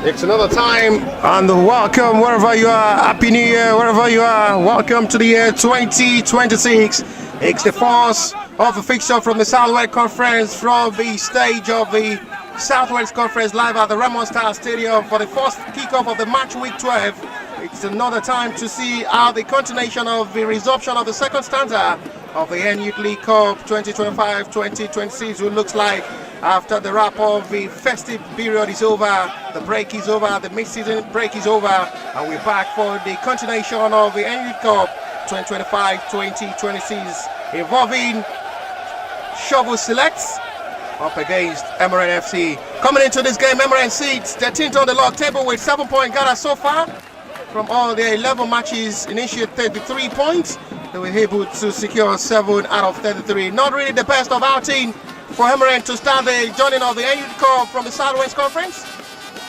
It's another time, and welcome wherever you are. Happy New Year, wherever you are. Welcome to the year 2026. It's the first of the fixture from the Southwest Conference, from the stage of the Southwest Conference, live at the Remo Stadium for the first kickoff of the match week 12. It's another time to see how the continuation of the resumption of the second stanza of the Youth League Cup 2025-2026 will look like after the wrap of the festive period is over, the break is over, the mid-season break is over, and we're back for the continuation of the Youth Cup 2025-2026 involving Shovel Selects up against Emuren FC. Coming into this game, Emuren sits 13th on the log table with 7-point gather so far. From all their 11 matches, initiate 33 points. They were able to secure 7 out of 33. Not really the best of outing for Emuren to start the joining of the Youth Cup from the Southwest Conference,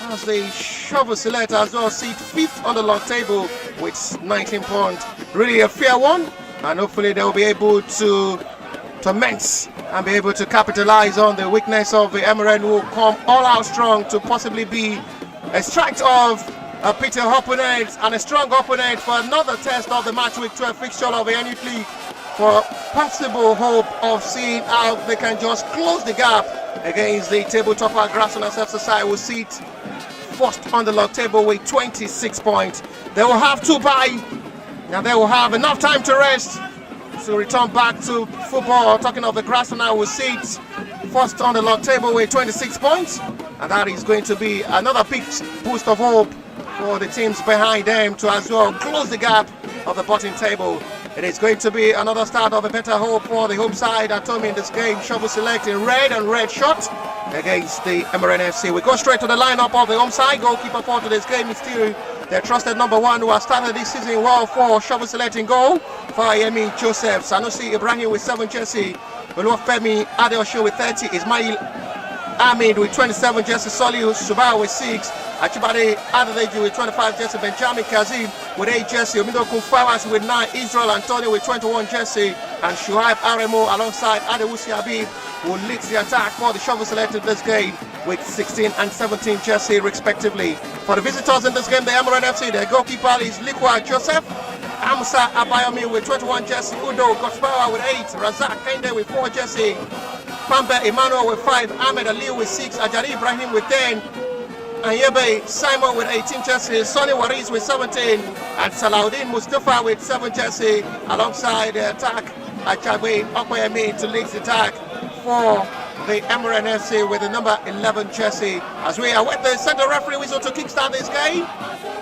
as the Shovel Select as well sit 5th on the log table with 19 points. Really a fair one, and hopefully they'll be able to torment and be able to capitalize on the weakness of the Emuren, who will come all out strong to possibly be a strike of a bitter opponent and a strong opponent for another test of the match week 12 fixture of the Youth League, for possible hope of seeing how they can just close the gap against the table topper grassroots FCSI, who sit first on the log table with 26 points. They will have to buy, and they will have enough time to rest to return back to football. Talking of the grassroots, who sit first on the log table with 26 points, and that is going to be another big boost of hope for the teams behind them to as well close the gap of the bottom table. It is going to be another start of a better hope for the home side at home in this game. Shovel Select in red and red shot against the Emuren FC. We go straight to the lineup of the home side. Goalkeeper for today's game is still their trusted number 1, who has started this season well for Shovel Select in goal. Fayemi Joseph, Sanusi Ibrahim with 7 jersey, Oluwafemi Adeosho with 30, Ismail Ahmed with 27 jersey, Soliu Suba with 6, Achibade Adedeji with 25 jersey, Benjamin Kazim with 8 jersey, Omido Kunfawas with 9, Israel Antonio with 21 jersey, and Shuaib Aremo alongside Adewusi Habib, who leads the attack for the Shovel Select in this game with 16 and 17 jersey respectively. For the visitors in this game, the Emuren FC, their goalkeeper is Likwa Joseph, Amusa Abayomi with 21 jersey, Udo Gotsbawa with 8, Razak Kende with 4 jersey, Pambe Emmanuel with 5, Ahmed Ali with 6, Ajari Ibrahim with 10, and Yebe Simon with 18 jersey, Sonny Waris with 17, and Salahuddin Mustafa with 7 jersey, alongside the attack, Achabe Okoyemi to lead the attack for the Emuren FC with the number 11 jersey. As we await the center referee whistle to kickstart this game,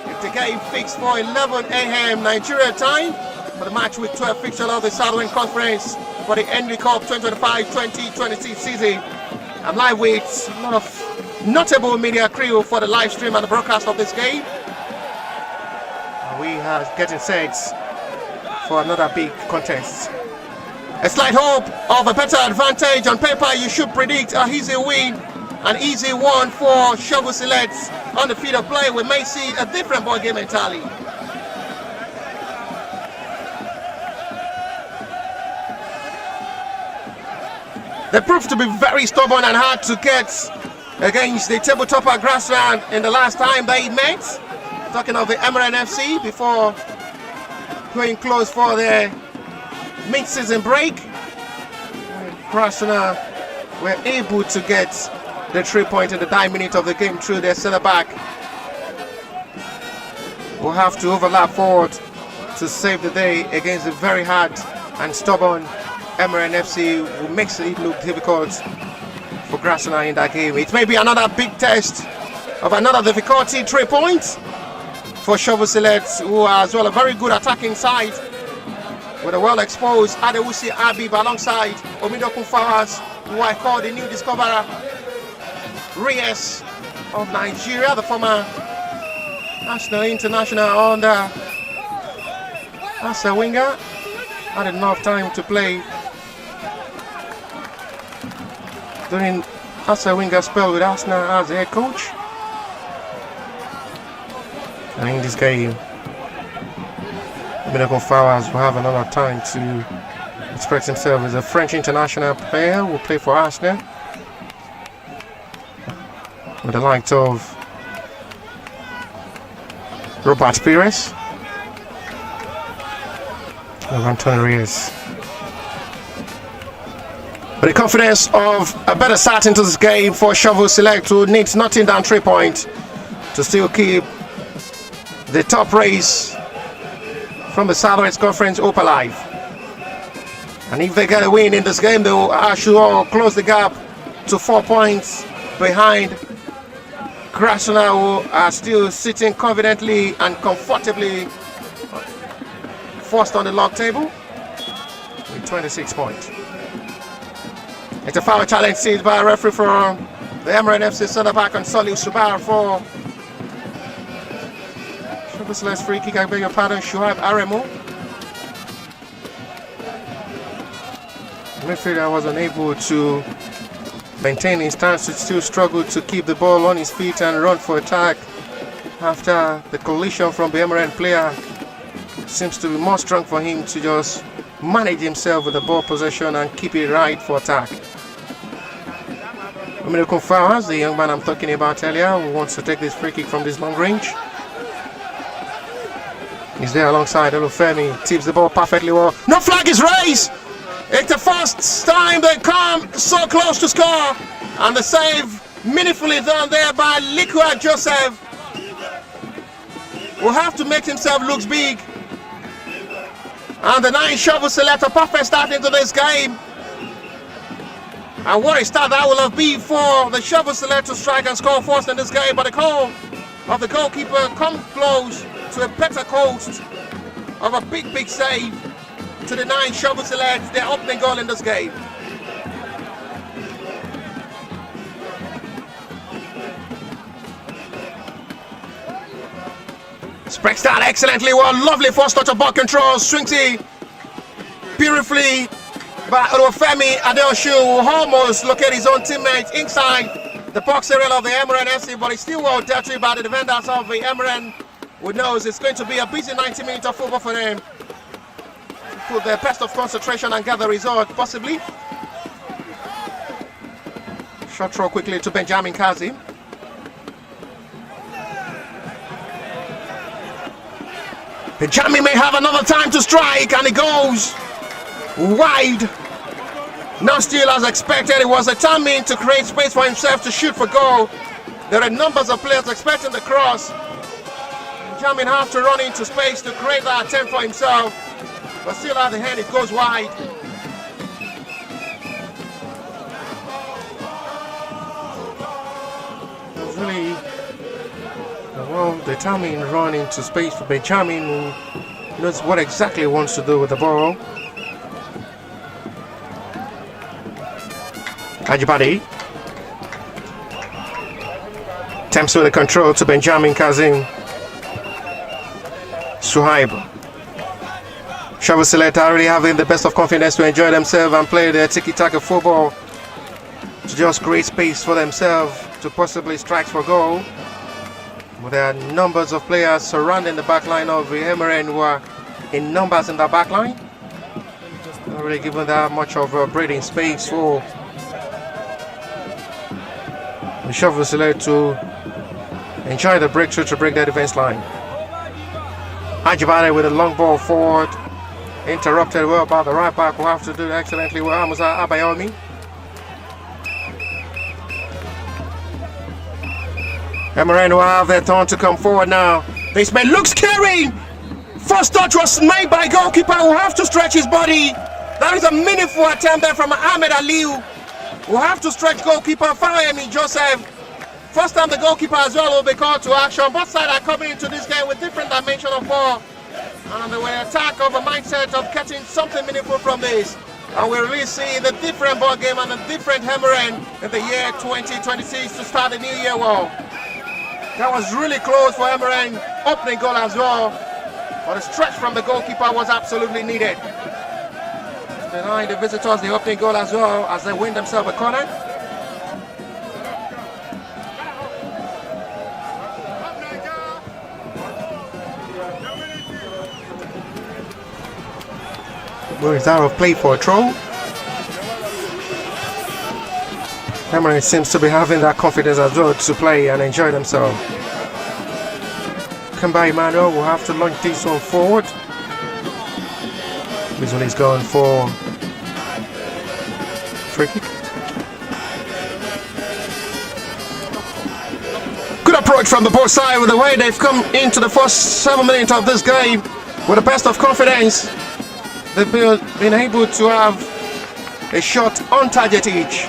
if the game fixed for 11 a.m. Nigeria time for the match week 12 fixture of the Southern Conference for the Youth Cup 2025-2026 season. I'm live with a lot of notable media crew for the live stream and the broadcast of this game. We are getting set for another big contest. A slight hope of a better advantage. On paper, you should predict a easy win, an easy one for Shovel Select. On the field of play, we may see a different ball game entirely. They proved to be very stubborn and hard to get against the table topper grassland in the last time they met. Talking of the Emuren FC before going close for their mid-season break. Grassland were able to get the 3 point in the 9 minutes of the game through their centre back. Will have to overlap forward to save the day against a very hard and stubborn Emuren FC, who makes it look difficult for Grassland in that game. It may be another big test of another difficulty. 3 points for Shovel Select, who are as well a very good attacking side with a well-exposed Adewusi Habib alongside Omido Kunfawas, who I call the new discoverer, Reyes of Nigeria, the former national international under as a winger. Had enough time to play during as a winger spell with Arsenal as a head coach. And in this game, Omido Kunfawas will have another time to express himself as a French international player who will play for Arsenal, with the likes of Robert Pires. Antonio Reyes. With the confidence of a better start into this game for Shovel Select, who needs nothing than 3 points to still keep the top race from the Southwest Conference up alive. And if they get a win in this game, they will actually close the gap to 4 points behind Grassroots, who are still sitting confidently and comfortably first on the log table with 26 points. It's a foul challenge seized by a referee for the Emuren FC center back on Solly Subar for Shovel free kick. I beg your pardon, Shuaib Aremo. Midfielder was unable to maintain his stance, to still struggle to keep the ball on his feet and run for attack after the collision from the Emuren player. Seems to be more strong for him to just manage himself with the ball possession and keep it right for attack. Dominic Flowers, the young man I'm talking about earlier, who wants to take this free kick from this long range. He's there alongside Olufemi, tips the ball perfectly well. No flag is raised! It's the first time they come so close to score, and the save meaningfully done there by Likua Joseph, will have to make himself look big. And the 9 Shovel Select a perfect start into this game. And what a start that will have been for the Shovel Select to strike and score first in this game, but the call of the goalkeeper comes close to a better coast of a big save to the 9 Shovel Select, their opening goal in this game. Spreads down excellently well, lovely first touch of ball control, swings it beautifully by Olufemi Adeoshu, who almost located his own teammates inside the box area of the Emuren FC, but it's still well dealt with by the defenders of the Emuren, who knows it's going to be a busy 90 minutes of football for them. Put their best of concentration and get the result, possibly. Short throw quickly to Benjamin Kazi. Benjamin may have another time to strike, and it goes wide. Not still as expected. It was determined to create space for himself to shoot for goal. There are numbers of players expecting the cross. Benjamin has to run into space to create that attempt for himself, but still at the hand it goes wide. It was really a well-determined run into space for Benjamin, who knows what exactly he wants to do with the ball. Ajibade attempts with the control to Benjamin Kazim. Suhaib. Shovel Select already having the best of confidence to enjoy themselves and play their tiki-taka football, to just create space for themselves to possibly strike for goal. But there are numbers of players surrounding the backline of the Emuren who are in numbers in the backline. Not really given that much of a breathing space for the Shovel Select to enjoy the breakthrough to break their defense line. Ajibade with a long ball forward, interrupted well by the right back, who have to do excellently well. Amusa Abayomi. Emuren will have their turn to come forward now. This man looks scary. First touch was made by goalkeeper, who have to stretch his body. That is a meaningful attempt there from Ahmed Aliu, who have to stretch goalkeeper Fayemi Joseph. First time the goalkeeper as well will be called to action. Both sides are coming into this game with different dimension of ball, and they will attack of a mindset of getting something meaningful from this. And we really see the different ball game and the different Emuren in the year 2026 to start the new year well. That was really close for Emuren, opening goal as well, but a stretch from the goalkeeper was absolutely needed. Denying the visitors the opening goal as well as they win themselves a corner. Where is out of play for a throw? Emuren seems to be having that confidence as well to play and enjoy themselves. Kamba Emmanuel will have to launch this one forward. This one is going for free kick. Good approach from the both side with the way they've come into the first 7 minutes of this game with the best of confidence. They've been able to have a shot on target each.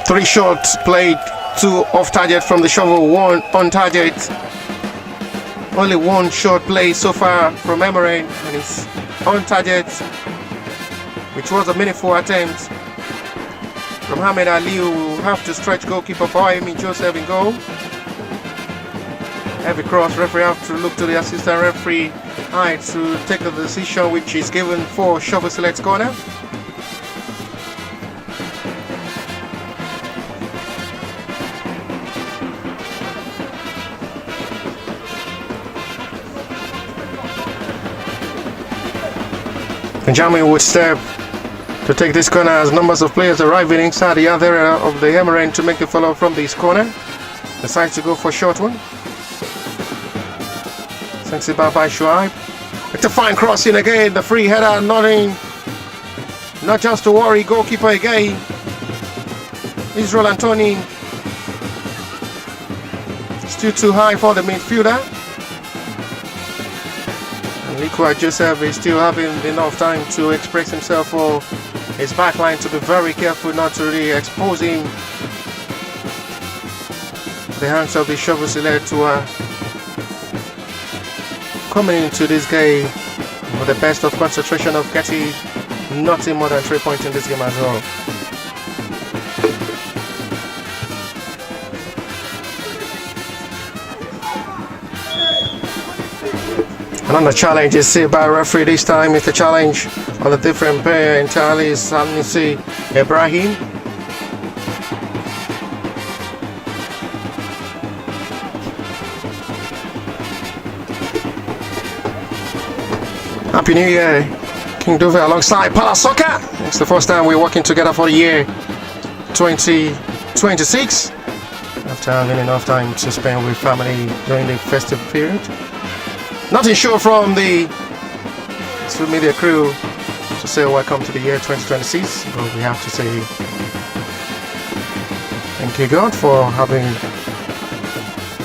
Three shots played, 2 off target from the shovel, 1 on target. Only 1 shot played so far from Emuren, and it's on target, which was a meaningful attempt from Mohamed Ali, who will have to stretch goalkeeper Boyemi Joseph in goal. Every cross, referee have to look to the assistant referee to take the decision, which is given for shovel select corner. Benjamin would step to take this corner as numbers of players arriving inside the other area of the Emuren to make the follow from this corner. Decides to go for a short one. Thanks by Shuaib. It's a fine crossing again. The free header, not just to worry goalkeeper again. Israel Antoni. Still too high for the midfielder. Likwa Joseph is still having enough time to express himself for his backline to be very careful not to really expose him. The hands of the shovel select to coming into this game with the best of concentration of getting nothing more than 3 points in this game as well. Another challenge is saved by referee this time. It's a challenge on a different player entirely. It's Anisi Ibrahim. Happy New Year, King Dove alongside Palasoka. It's the first time we're working together for the year 2026. After having enough time to spend with family during the festive period. Nothing sure from the social media crew to say welcome to the year 2026, but we have to say thank you God for having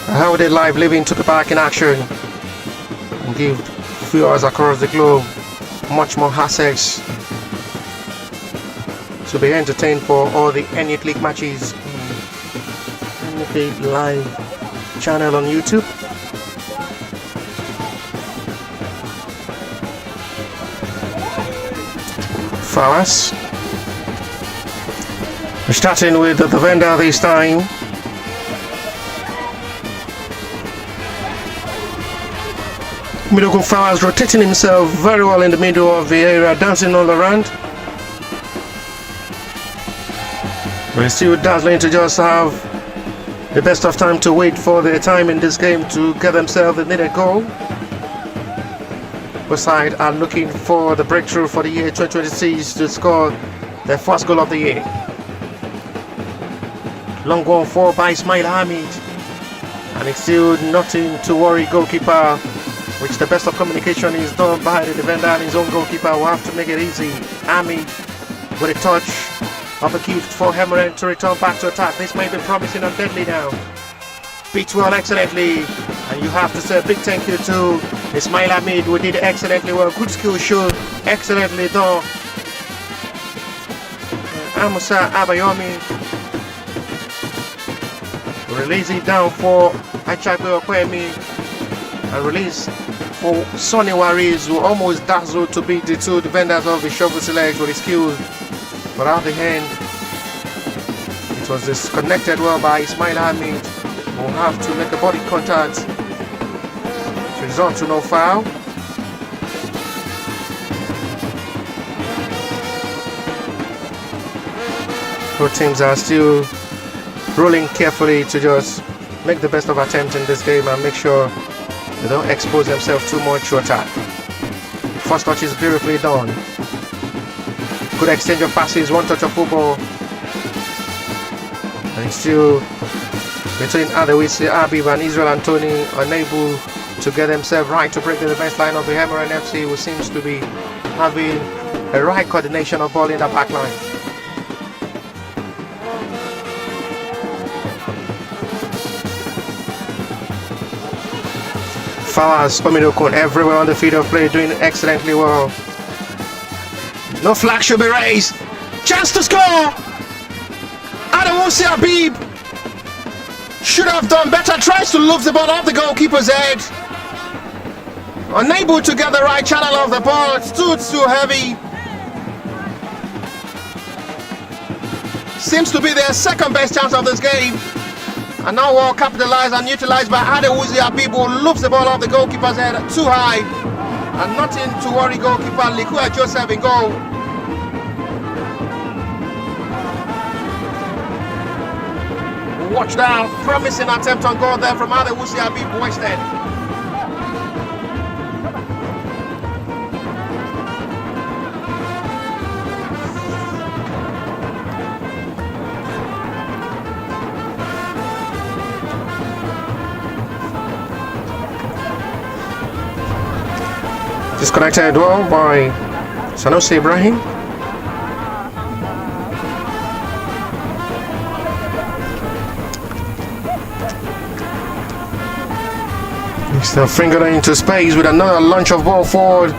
a holiday life living to the back in action and give viewers across the globe much more access to be entertained for all the NUT League matches on the live channel on YouTube. Flowers. We're starting with the vendor this time. Ogun Flowers rotating himself very well in the middle of the area, dancing all around. But it's still dazzling to just have the best of time to wait for their time in this game to get themselves the needed goal. Both sides are looking for the breakthrough for the year 2026 to score their first goal of the year. Long one for by Ismail Hamid, and it's still nothing to worry goalkeeper, which the best of communication is done by the defender and his own goalkeeper will have to make it easy. Hamid with a touch of a gift for Emuren to return back to attack. This may be promising and deadly now. Beats well excellently, and you have to say a big thank you to Ismail Hamid, who did excellently well. Good skill shown, excellently done. Amusa Abayomi release it down for Achabe Okwemi, and release for Sonny Wariz, who almost dazzled to beat the two defenders of the shovel select with his skills, but at the end it was disconnected well by Ismail Hamid, who will have to make a body contact to result to no foul. Both teams are still rolling carefully to just make the best of attempts in this game and make sure they don't expose themselves too much to attack. First touch is beautifully done. Good exchange of passes, one touch of football. And it's still between Adewisi, Abib and Israel Anthony, unable to get themselves right to break the defense line of the Emuren FC, who seems to be having a right coordination of ball in the back line. Fawaz Omidokun everywhere on the field of play, doing excellently well. No flag should be raised. Chance to score! Adewisi Abib should have done better, tries to loop the ball off the goalkeeper's head. Unable to get the right channel of the ball, it's too heavy. Seems to be their second best chance of this game. And now well capitalized and utilized by Adewisi Abib, who loops the ball off the goalkeeper's head too high. And nothing to worry goalkeeper Likua Joseph in goal. Watch that promising attempt on goal there from Adewisi Abib, wasted. Disconnected well by Sanusi Ibrahim. Still fingering into space with another launch of ball forward.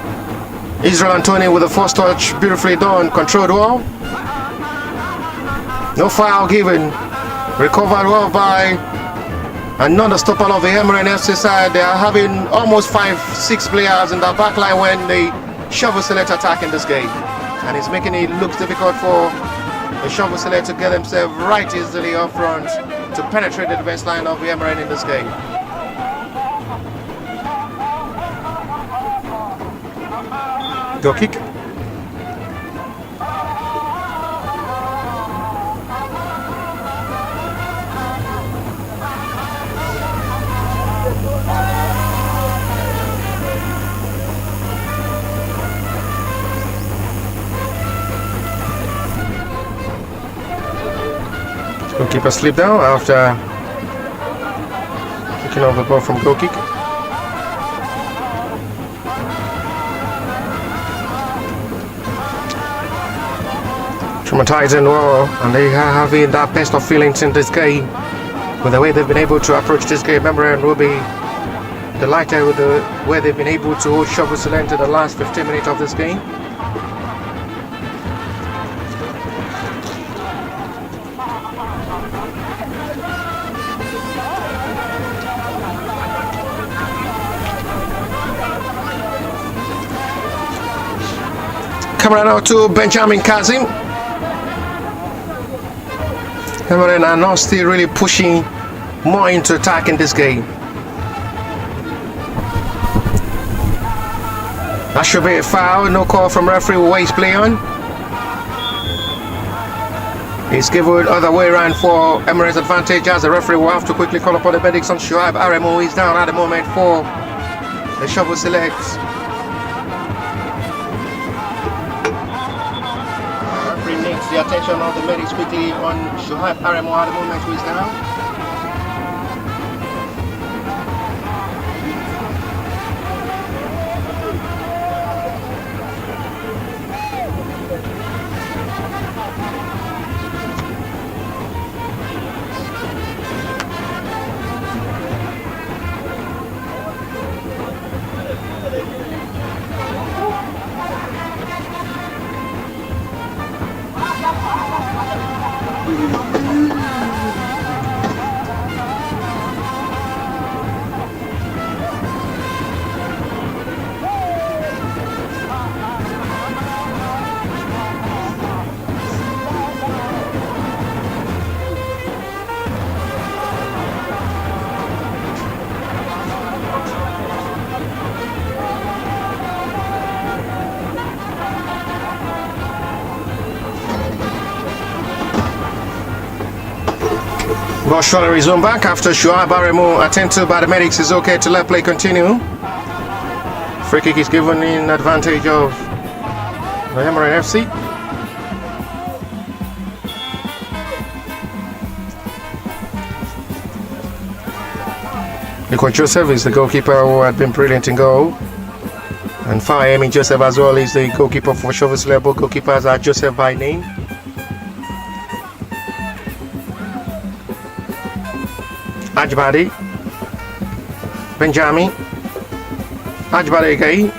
Israel Anthony with the first touch, beautifully done, controlled well. No foul given. Recovered well by another stopper of the Emuren FC side. They are having almost 5-6 players in the back line when they shovel select attack in this game. And it's making it look difficult for the shovel select to get themselves right easily up front to penetrate the defense line of the Emuren in this game. Goal kick. Goalkeeper slipped down after kicking off the ball from goal kick. Traumatizing well, and they are having that best of feelings in this game with the way they've been able to approach this game. Emuren will be delighted with the way they've been able to hold Shovel Select to the last 15 minutes of this game. Camera now to Benjamin Kazim. Emuren are now still really pushing more into attack in this game. That should be a foul. No call from referee. Waste play on. It's given other way around for Emuren's advantage, as the referee will have to quickly call upon the verdicts on Shuaib Aremo. He's down at the moment for the Shovel Select. The attention of the medics quickly on Shuaib Aremo at the moment, who is down. Ball shortly resumed back after Shuaib Aremo attended by the medics. Is okay to let play continue. Free kick is given in advantage of the Emuren FC. Nico Joseph is the goalkeeper who had been brilliant in goal. And Fayemi Joseph as well is the goalkeeper for Shovel Select. Both goalkeepers are Joseph by name. Ajbadi, Benjamin, Ajbadi again,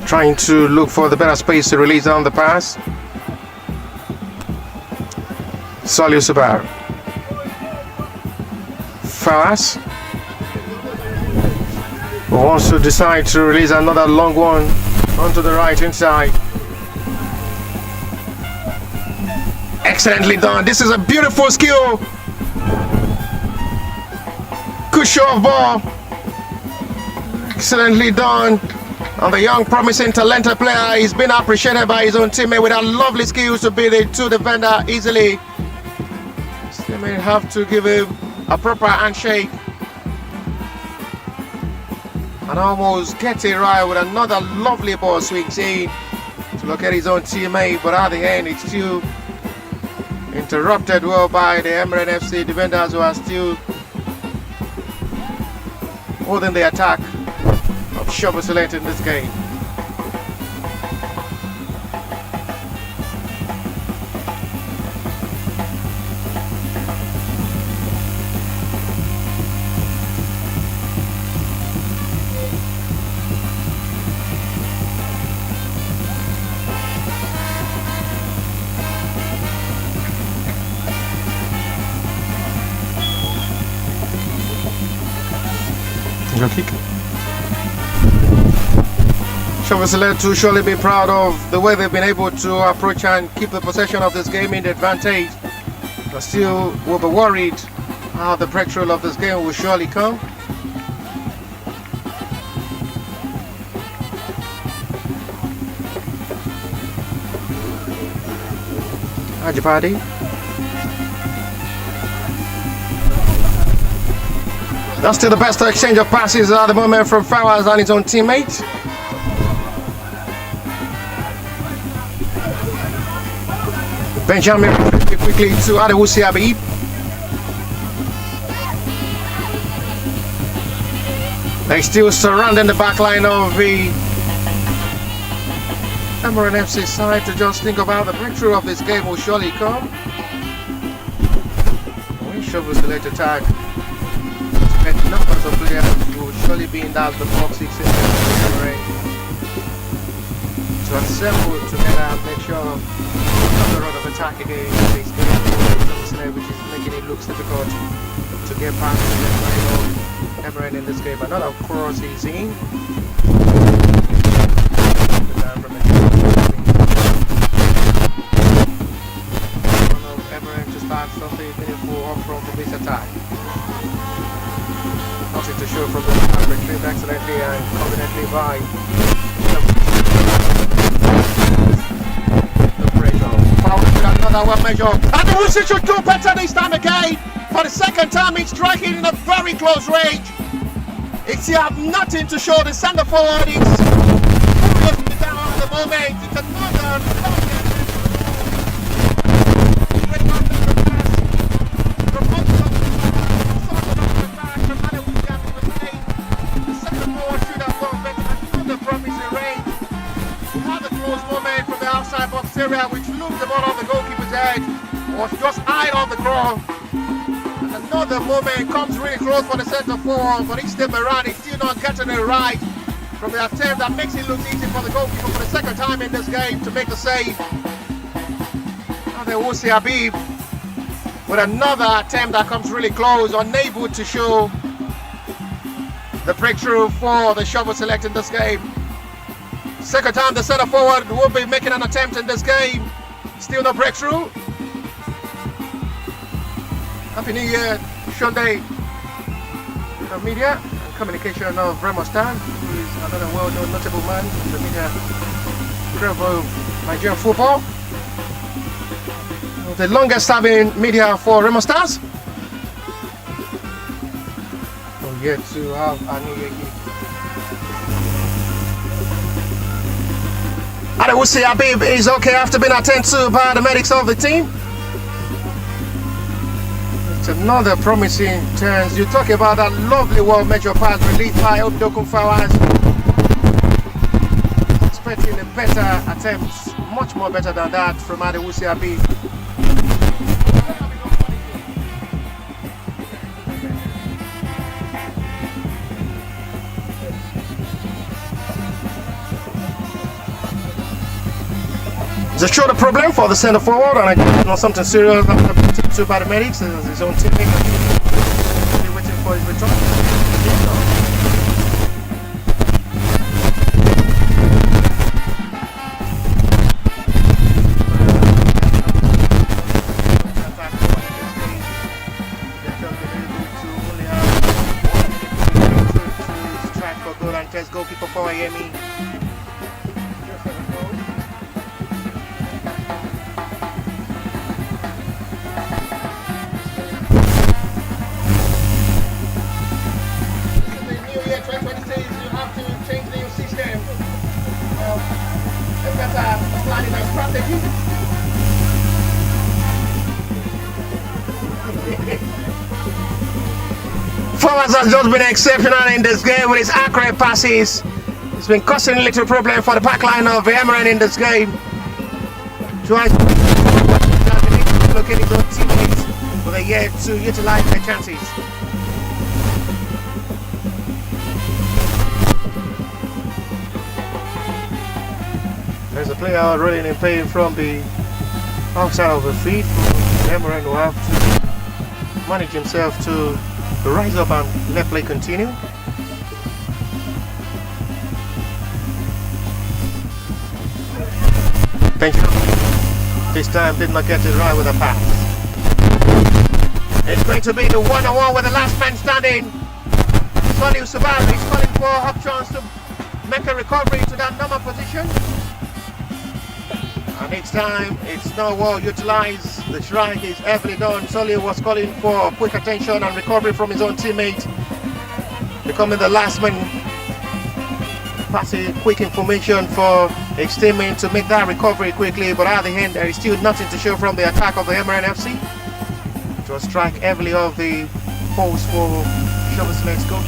trying to look for the better space to release down the pass. Soliu Subar, Fawaz, who wants to decide to release another long one onto the right inside. Excellently done. This is a beautiful skill. Good show of ball. Excellently done. And the young, promising, talented player is being appreciated by his own teammate with a lovely skills to beat the two defender easily. His teammate have to give him a proper handshake and almost get it right with another lovely ball swings in to look at his own teammate, but at the end it's still interrupted well by the Emuren FC defenders who are still holding the attack of Shovel Select in this game. Good kick. Shovel Select to surely be proud of the way they've been able to approach and keep the possession of this game in the advantage. But still will be worried how the breakthrough of this game will surely come. Ajibadi. That's still the best exchange of passes at the moment from Fawaz and his own teammate. Benjamin quickly to Adewusi Habib. They still surrounding the back line of the Emuren FC side to just think about the breakthrough of this game will surely come. When Shovel Select attack, numbers of players will surely be in that the box 6 to assemble together and make sure the run of attack again this game, which is making it look difficult to get past the line of Emuren in this game. Another cross is in. Emuren to start something meaningful up front for this attack. Nothing to show from the average retrieved excellently and confidently by the pressure. Foul with another one measure. And the Wusi should do better this time again. For the second time, he's striking in a very close range. It's have nothing to show. The centre forward is down at the moment. It's another. Which looped the ball on the goalkeeper's head, was just high on the ground. And another moment comes really close for the centre forward, but he's still around, he's still not getting it right from the attempt that makes it look easy for the goalkeeper for the second time in this game to make the save. And then Wusi Habib with another attempt that comes really close, unable to show the breakthrough for the Shovel Select in this game. Second time the centre forward will be making an attempt in this game. Still no breakthrough. Happy New Year, Sunday. Media and communication of Remo Stadium, who is another well-known notable man in the media of Nigerian football. The longest serving media for Remo Stars. Oh, yet to have a New Year gift. Adewusi Habib is okay after being attended to by the medics of the team. It's another promising turns. You talk about that lovely wall major pass released by Obdokun Fawaz. Expecting a better attempt, much more better than that from Adewusi Abi. It's a shoulder problem for the center forward, and I know something serious after two paramedics and his own teammate waiting for his return. Goalkeeper for Miami. Fawaz has just been exceptional in this game with his accurate passes. It's been causing a little problem for the back line of Emuren in this game. Tries to locate his own teammates, but they're yet to utilize their chances. There's a player rolling in pain from the outside of the feet. Emuren will have to manage himself to rise up and let play continue. Thank you. This time did not get it right with a pass. It's going to be the one-on-one with the last man standing. Soliu Subaru is calling for options to make a recovery to that normal position. And each time it's not well utilized. The strike is heavily done. Soliu was calling for quick attention and recovery from his own teammate, becoming the last man, passing quick information for his teammate to make that recovery quickly. But at the end, there is still nothing to show from the attack of the Emuren FC. It was strike heavily off the post for Shovel Select's goal.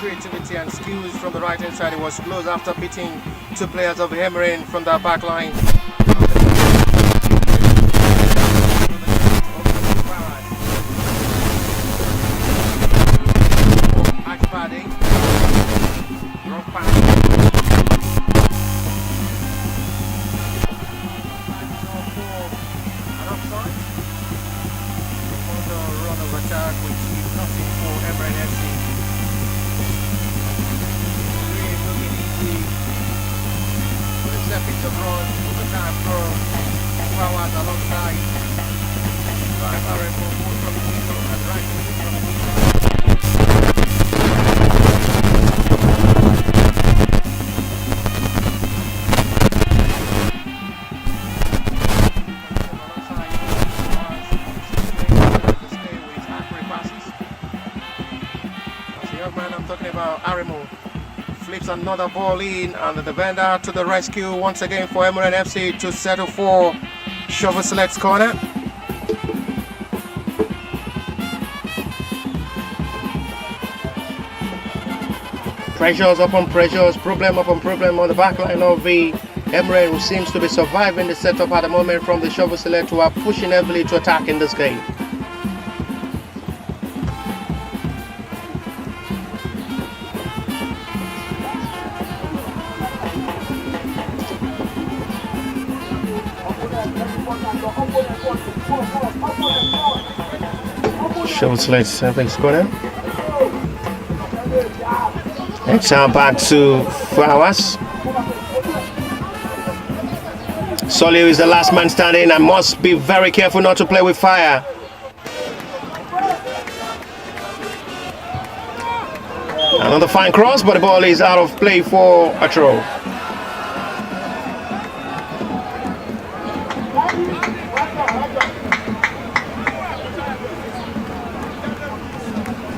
Creativity and skills from the right hand side. It was close after beating two players of the Emuren from that back line. Takes another ball in, and the defender to the rescue once again for Emuren FC to settle for Shovel Select's corner. Pressures upon pressures, problem upon problem on the back line of the Emuren, who seems to be surviving the setup at the moment from the Shovel Select, who are pushing heavily to attack in this game. Shovel Select Select corner. It's now back to Flowers. Soliu is the last man standing and must be very careful not to play with fire. Another fine cross, but the ball is out of play for a throw.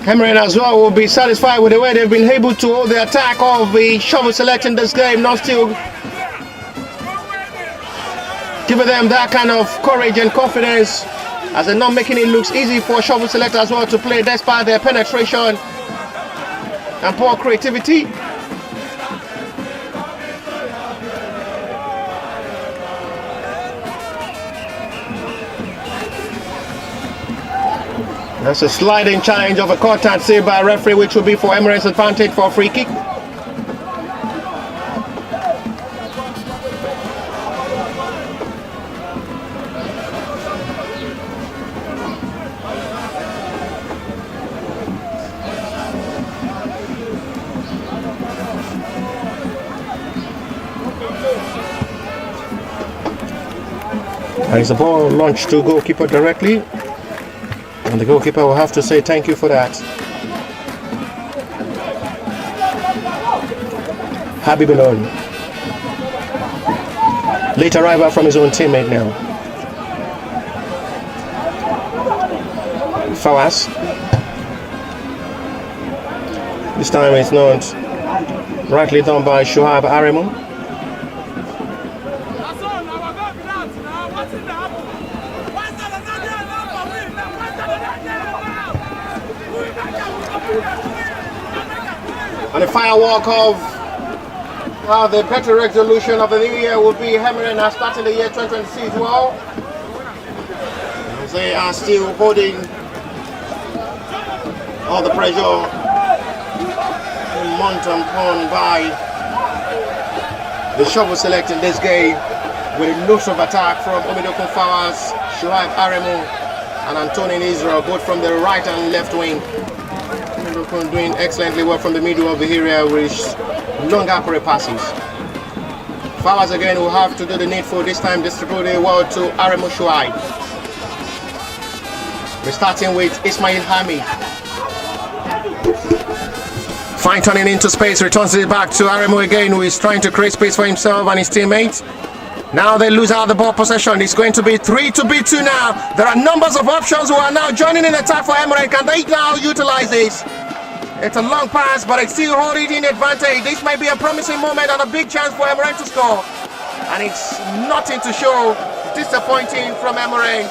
Emuren as well will be satisfied with the way they've been able to hold the attack of the Shovel Select in this game, not still giving them that kind of courage and confidence, as they're not making it look easy for Shovel Select as well to play despite their penetration and poor creativity. That's a sliding challenge of a contact saved by a referee, which will be for Emuren's advantage for a free kick. And it's a ball launched to goalkeeper directly. And the goalkeeper will have to say thank you for that. Habib Alone. Late arrival from his own teammate now. Fawaz. This time it's not rightly done by Shoaib Aremu. And the firework of the better resolution of the new year will be Emuren as starting the year 2026 well. They are still holding all the pressure mounted upon by the Shovel Select in this game, with a loose of attack from Omidokun Fawaz, Shoaib Aremu and Antonin Israel, both from the right and left wing. Doing excellently well from the middle of the area with long accurate passes. Fawaz again will have to do the needful, this time distributing well to Aremu Shoaib. We're starting with Ismail Hamid. Fine turning into space, returns it back to Aremu again, who is trying to create space for himself and his teammates. Now they lose out the ball possession. It's going to be 3-2 now. There are numbers of options who are now joining in attack for Emuren. Can they now utilize this? It's a long pass, but it's still holding in advantage. This might be a promising moment and a big chance for Emuren to score. And it's nothing to show. Disappointing from Emuren.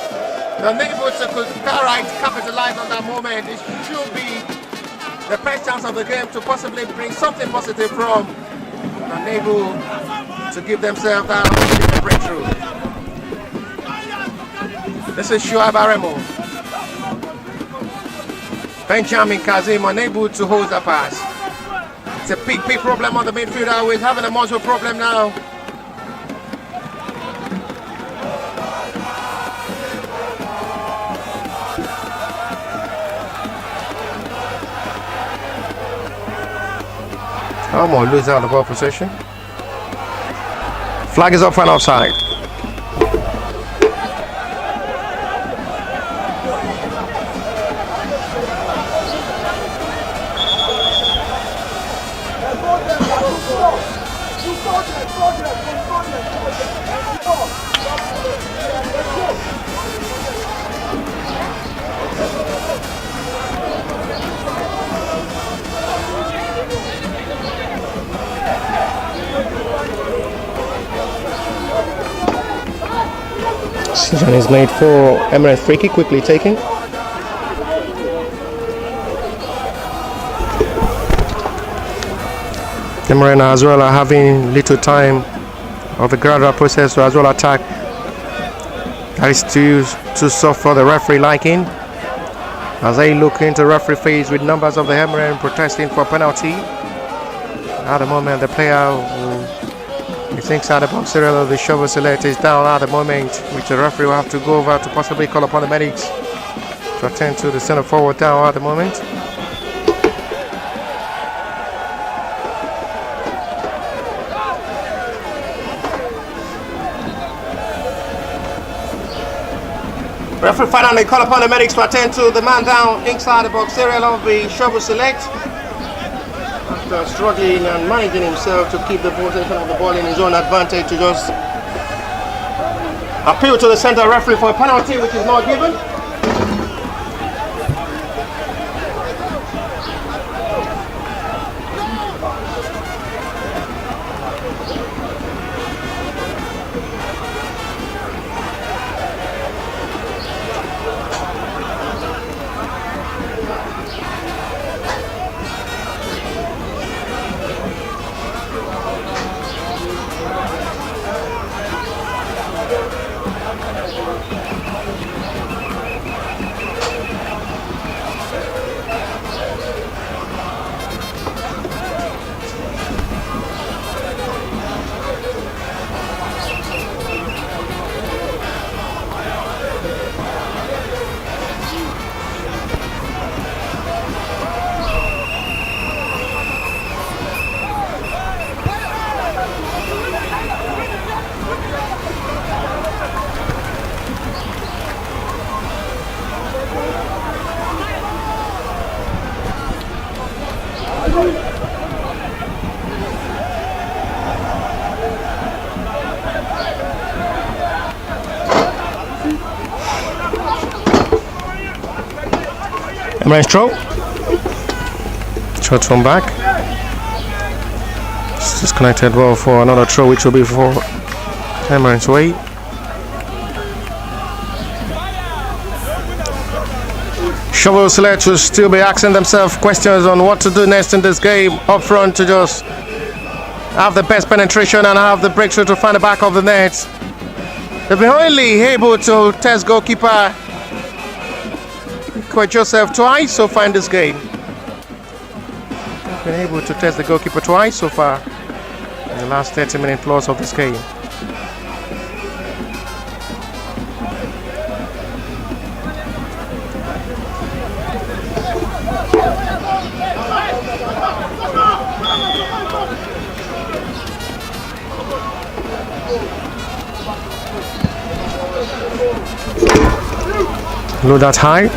The neighbors could capitalize on that moment. It should be the best chance of the game to possibly bring something positive from. Unable to give themselves that breakthrough. This is Shoaib Aremu. Benjamin Kazim unable to hold the pass. It's a big problem on the midfielder, with having a muscle problem now. Almost lose out the ball possession. Flag is up for an offside. Decision is made for Emuren. Free kick quickly taken. Emuren as well are having little time of the gradual process to as well attack. That is too soft for the referee liking. As they look into referee face with numbers of the Emuren protesting for penalty. At the moment, the player who thinks at the box area of the shovel select is down at the moment, which the referee will have to go over to possibly call upon the medics to attend to the center forward down at the moment. Referee finally call upon the medics to attend to the man down inside the box area of the shovel select. After struggling and managing himself to keep the possession of the ball in his own advantage, to just appeal to the center referee for a penalty which is not given. Emuren throw. Short from back. It's disconnected well for another throw, which will be for Emuren's way. Shovel select will still be asking themselves questions on what to do next in this game. Up front to just have the best penetration and have the breakthrough to find the back of the net. They've been only able to test goalkeeper Joseph twice so far in this game. Been able to test the goalkeeper twice so far in the last 30-minute plus of this game. Low that high.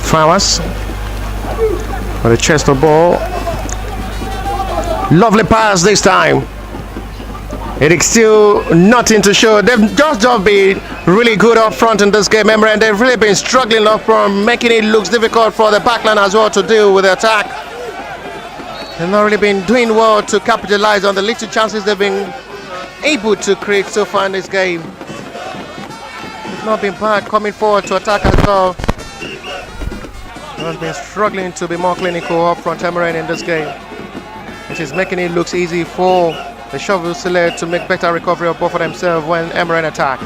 Flowers for the chest of ball. Lovely pass this time. It is still nothing to show. They've just been really good up front in this game, and they've really been struggling up front, making it look difficult for the backline as well to deal with the attack. They've not really been doing well to capitalize on the little chances they've been able to create so far in this game. They've not been bad coming forward to attack as well. Has been struggling to be more clinical up front Emuren in this game, which is making it look easy for the shovel select to make better recovery of both of themselves when Emuren attack.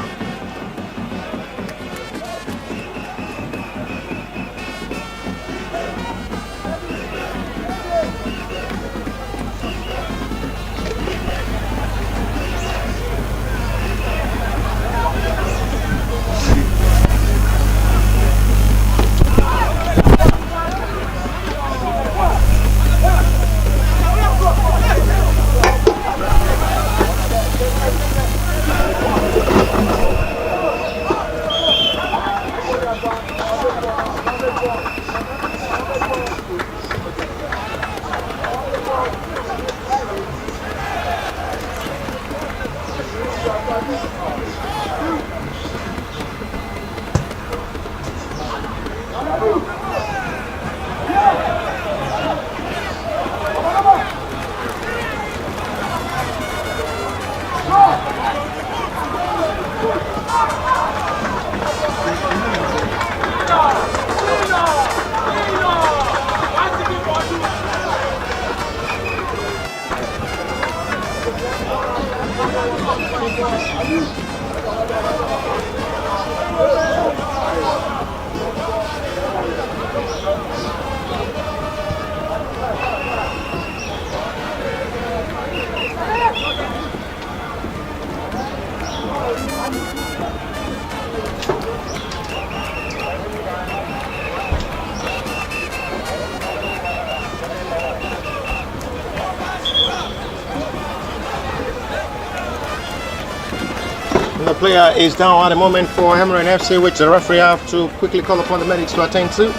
The player is down at the moment for Emuren FC, which the referee have to quickly call upon the medics to attend to.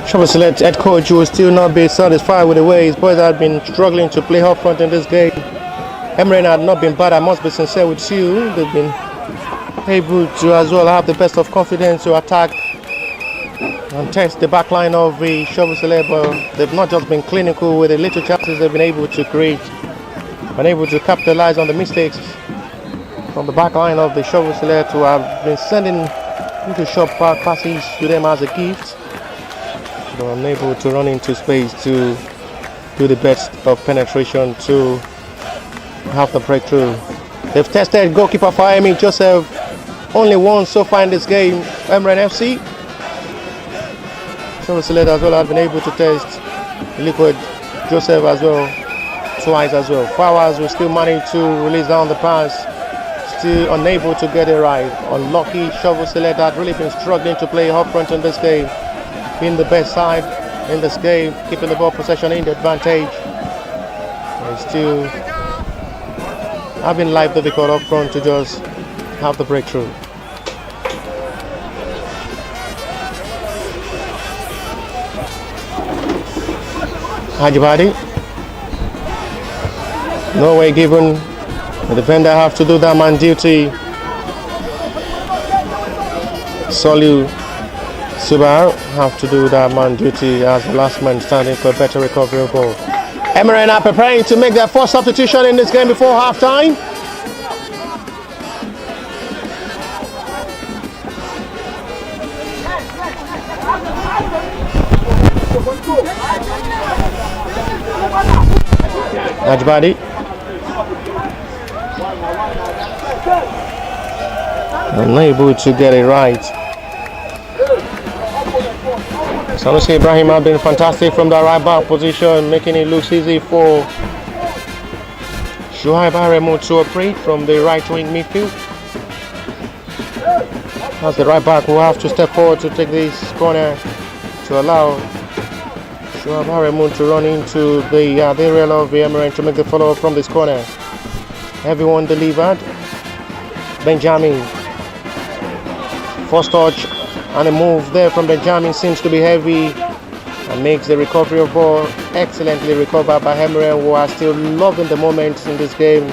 Shovel Select head coach will still not be satisfied with the way his boys have been struggling to play up front in this game. Emuren had not been bad, I must be sincere with you. They've been able to as well have the best of confidence to attack and test the back line of the Shovel Select, but they've not just been clinical with the little chances they've been able to create, been able to capitalize on the mistakes from the back line of the Shovel Select, who have been sending little short passes to them as a gift, but unable to run into space to do the best of penetration to have the breakthrough. They've tested goalkeeper Fahemi Joseph only once so far in this game, Emuren FC. Shovel Select as well has been able to test Liquid Joseph as well twice as well. Flowers will still manage to release down the pass, still unable to get it right. Unlucky Shovel Select had really been struggling to play up front in this game, being the best side in this game, keeping the ball possession in the advantage. And still having life difficult up front to just have the breakthrough. Ajibadi, no way given. The defender have to do that man duty. Solu Subaru have to do that man duty as the last man standing for a better recovery of ball. Emuren are preparing to make their first substitution in this game before half time. Ajibadi. Unable to get it right. Sanusi Ibrahim have been fantastic from the right back position, making it look easy for Remo to operate from the right wing midfield. As the right back will have to step forward to take this corner to allow Remo to run into the area of the Emuren to make the follow-up from this corner. Everyone delivered. Benjamin. First touch and a move there from Benjamin seems to be heavy and makes the recovery of ball excellently recovered by Emuren, who are still loving the moments in this game,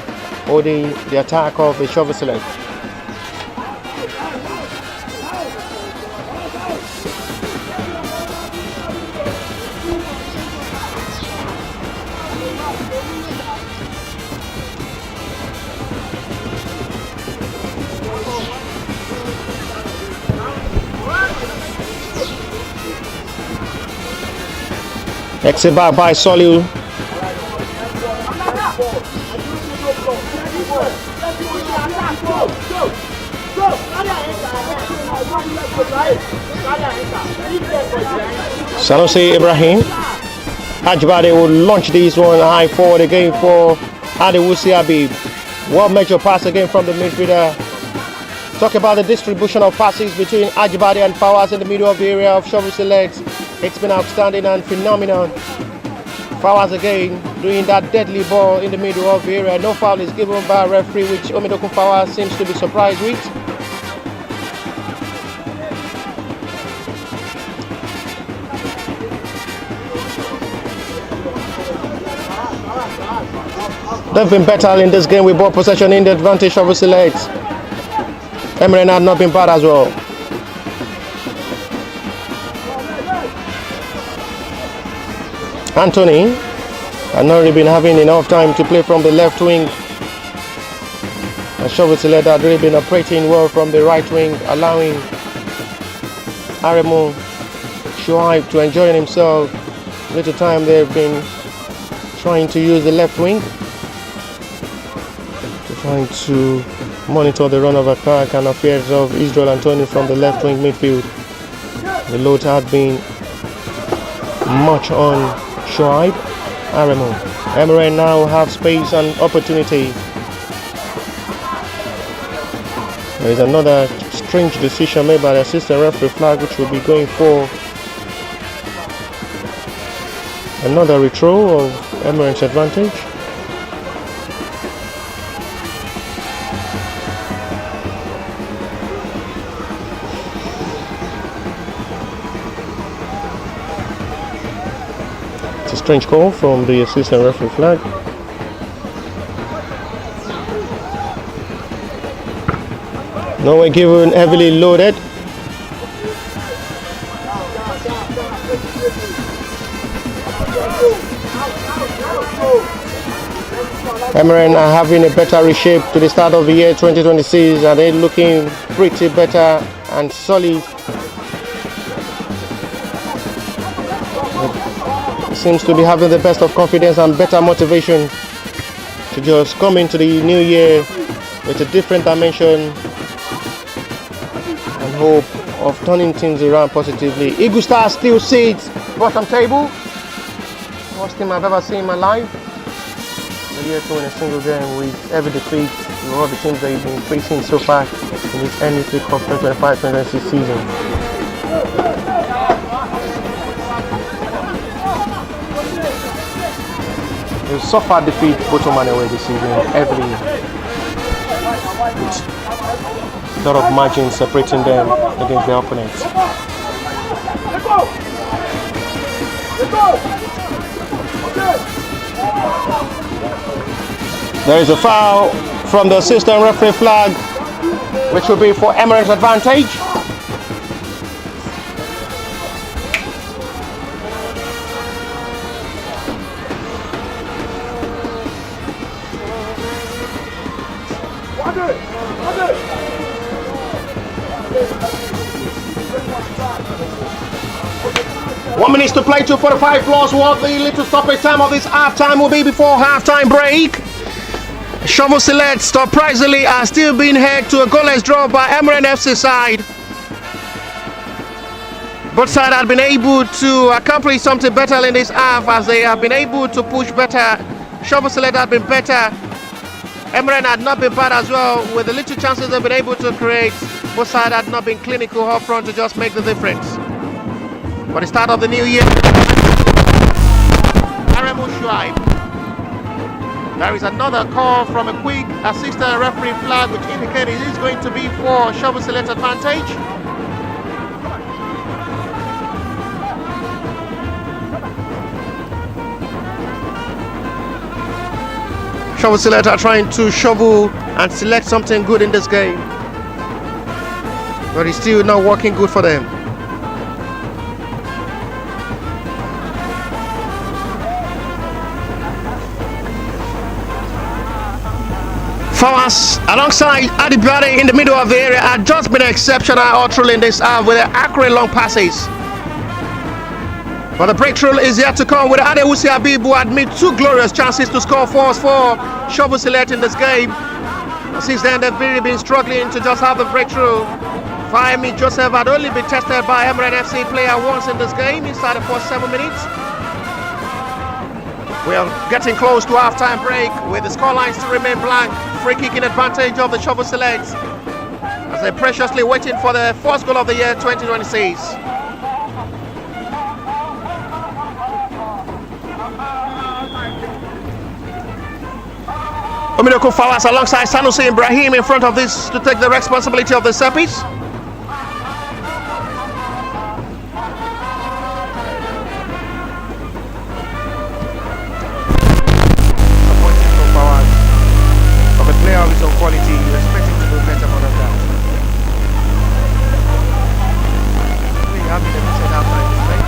holding the attack of the Shovel Select. Exit back by Solu. Sanusi Ibrahim. Ajibade will launch this one high forward again for Adewusi Habib. What major pass again from the midfielder. Talk about the distribution of passes between Ajibade and Fawaz in the middle of the area of Shovel Select. It's been outstanding and phenomenal. Fawaz again doing that deadly ball in the middle of the area. No foul is given by a referee, which Omidokun Fawaz seems to be surprised with. They've been better in this game with ball possession in the advantage of Select. Emuren had not been bad as well. Anthony had not really been having enough time to play from the left wing. And Shovel Select had really been operating well from the right wing, allowing Remo Shuaib to enjoying himself. Little time they've been trying to use the left wing, trying to monitor the run of attack and affairs of Israel Anthony from the left wing midfield. The load had been much on Shuaib. Remo. Emuren now have space and opportunity. There is another strange decision made by the assistant referee flag, which will be going for another retro of Emuren's advantage. It's a strange call from the assistant referee flag. Now we're given heavily loaded. Emuren are having a better reshape to the start of the year 2026, and they're looking pretty better and solid. It seems to be having the best of confidence and better motivation to just come into the new year with a different dimension and hope of turning things around positively. Eagle Star still sits bottom table. Worst team I've ever seen in my life. The year to win a single game with every defeat with all the teams that you've been facing so far in this NEC Cup 2025-2026 season. They've suffered defeat both home and away this season, every with a lot of margin separating them against their opponents. There is a foul from the assistant referee flag, which will be for Emuren's advantage. One minute to play, 2:45 plus what the little stoppage time of this halftime will be before halftime break. Shovel Select surprisingly are still being held to a goalless draw by Emuren FC side. Both sides have been able to accomplish something better in this half, as they have been able to push better. Shovel Select have been better. Emuren had not been bad as well, with the little chances they've been able to create. Both sides had not been clinical up front to just make the difference. For the start of the new year, Remo Shuaib. There is another call from a quick assistant referee flag, which indicates it is going to be for Shovel Select advantage. Shovel Select are trying to shovel and select something good in this game, but it's still not working good for them. Fowers alongside Adibade in the middle of the area had just been exceptional all in this half with their accurate long passes. But the breakthrough is yet to come with Adewusi Habib, who had made two glorious chances to score for Shovel Select in this game. And since then they've really been struggling to just have the breakthrough. Fahimi Joseph had only been tested by Emuren FC player once in this game inside the first 7 minutes. We are getting close to half-time break with the scorelines to remain blank. Free kick in advantage of the Shovel Select as they're preciously waiting for the first goal of the year 2026. Ominoko Fawaz alongside Sanusi Ibrahim in front of this to take the responsibility of the set piece. Quality, you expect him to do better more than that. We have been able to say that time this way.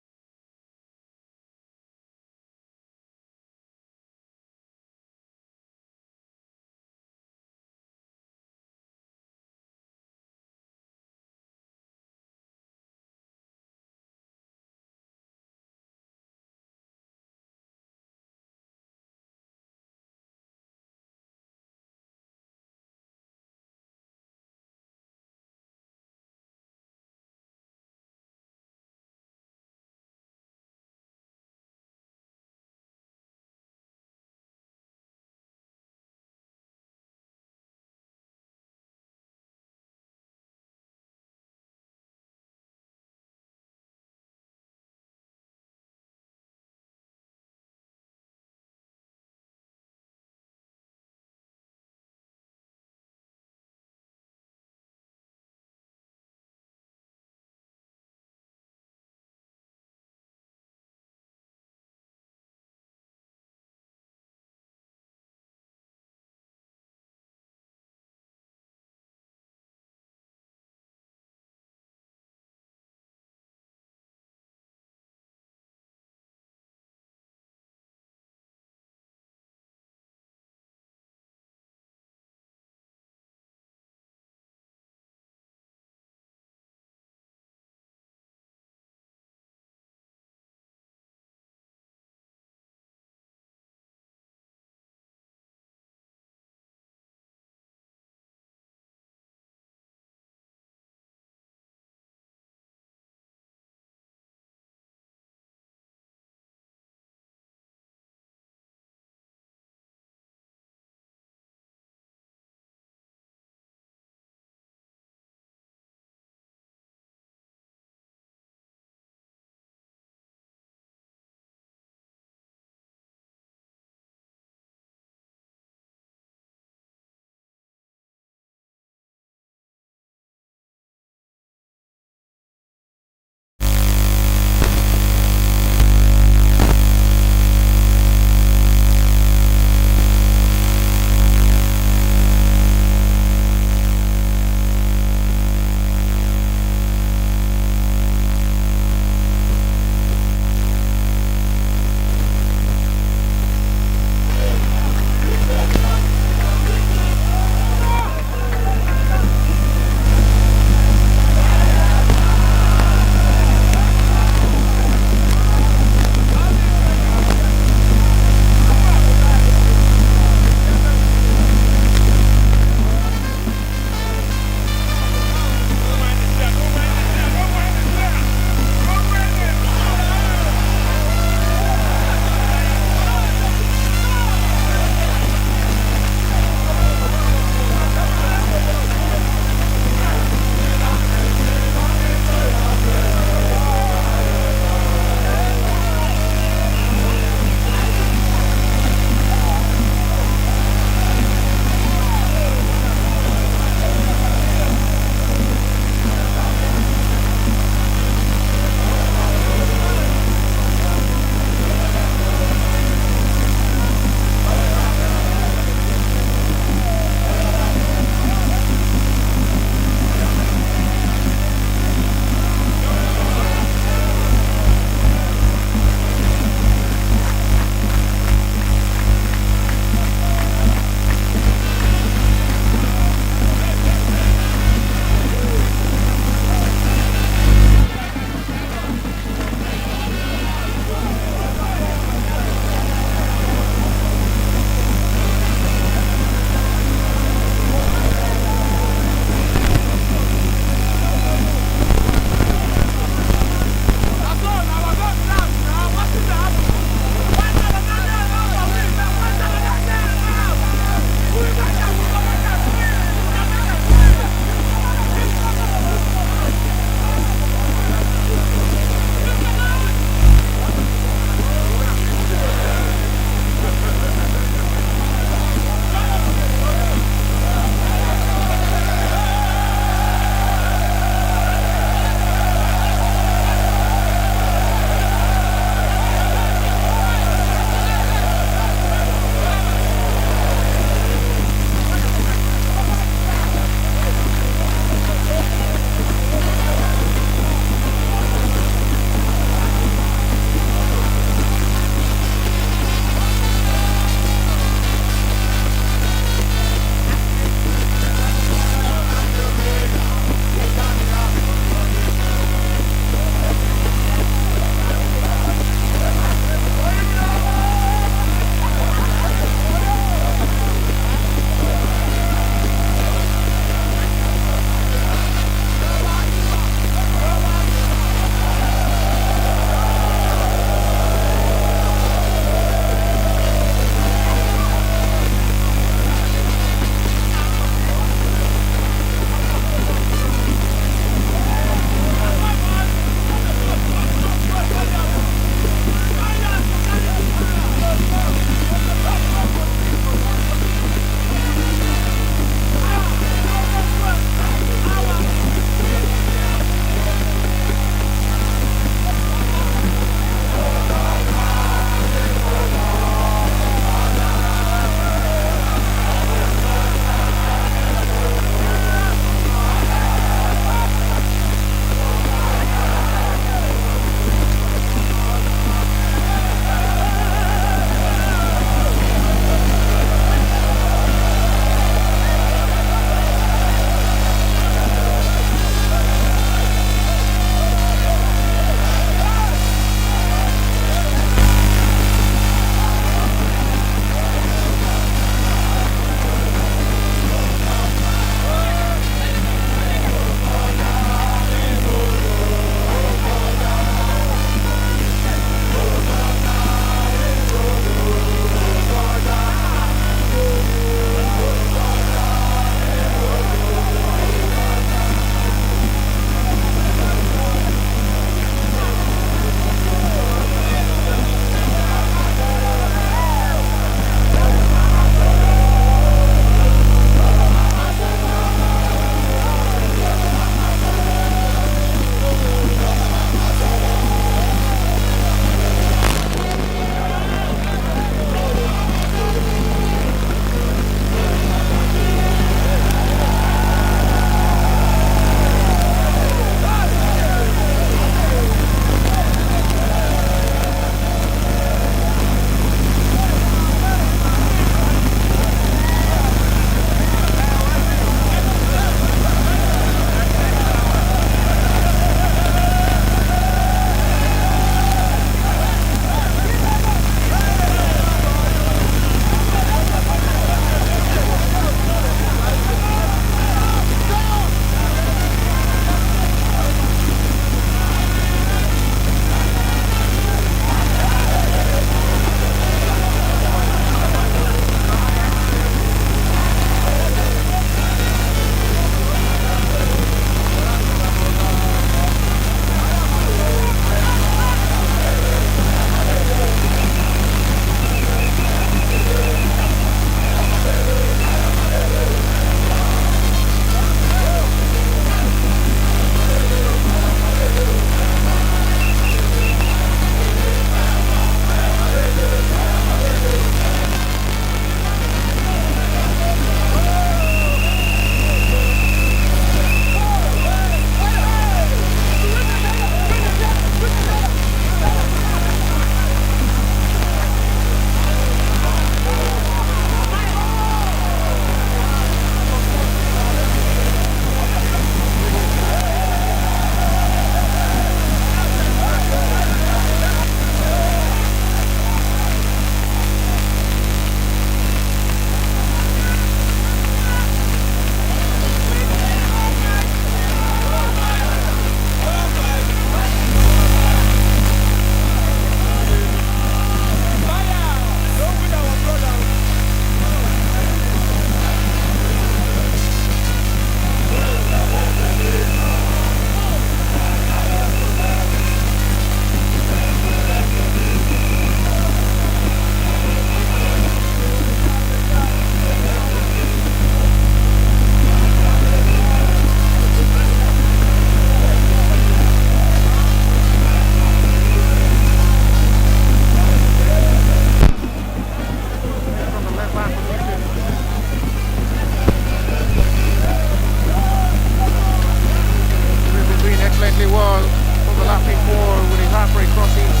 excellently well. Overlapping ball with his halfway crossings.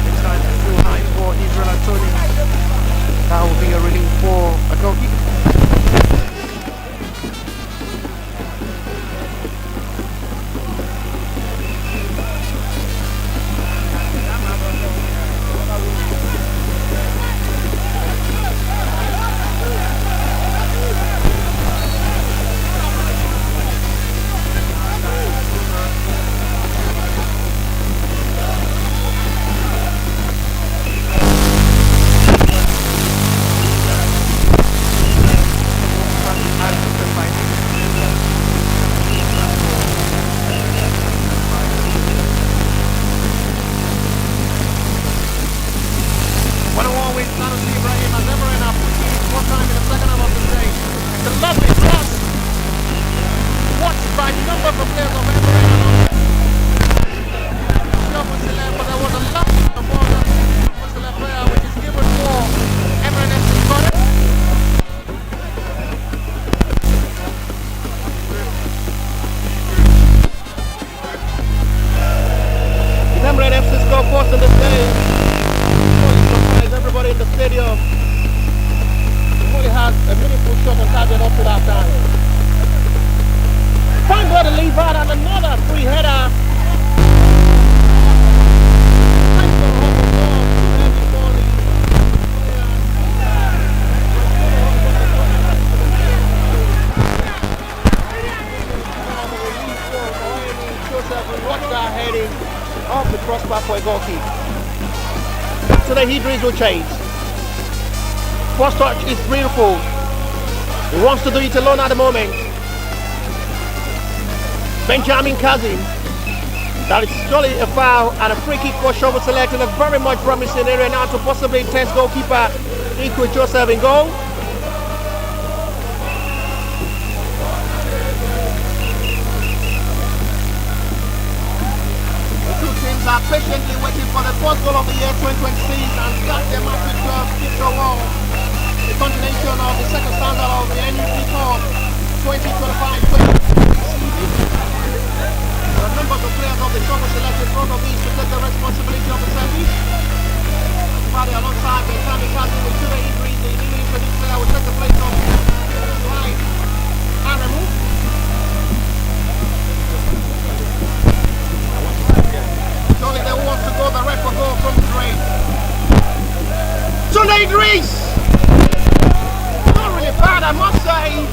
Inside the full height for Israel Anthony. That will be a relief for a goalkeeper. In this game, surprise everybody in the stadium. He only has a meaningful shot on target up to that time. Fine ball delivered and another free header. Watch that heading off the crossbar for a goal kick. So the Idris will change. First touch is beautiful. He wants to do it alone at the moment. Benjamin Kazim. That is surely a foul and a free kick for Shovel Select in a very much promising area now to possibly test goalkeeper Iko Joseph in goal. Are patiently waiting for the first goal of the year 2026 and start their match with fixture wall. The continuation of the second standard of the NUP Cup 2025-2026 season. The members of players of the Shovel Select in front of these to take the responsibility of the service. Party alongside Benjamin Kazim with two injuries. The newly introduced player will take the place of Ryan Remo. Surely they want to go the red for goal from the drain. Sunday Idris! Not really bad, I must say.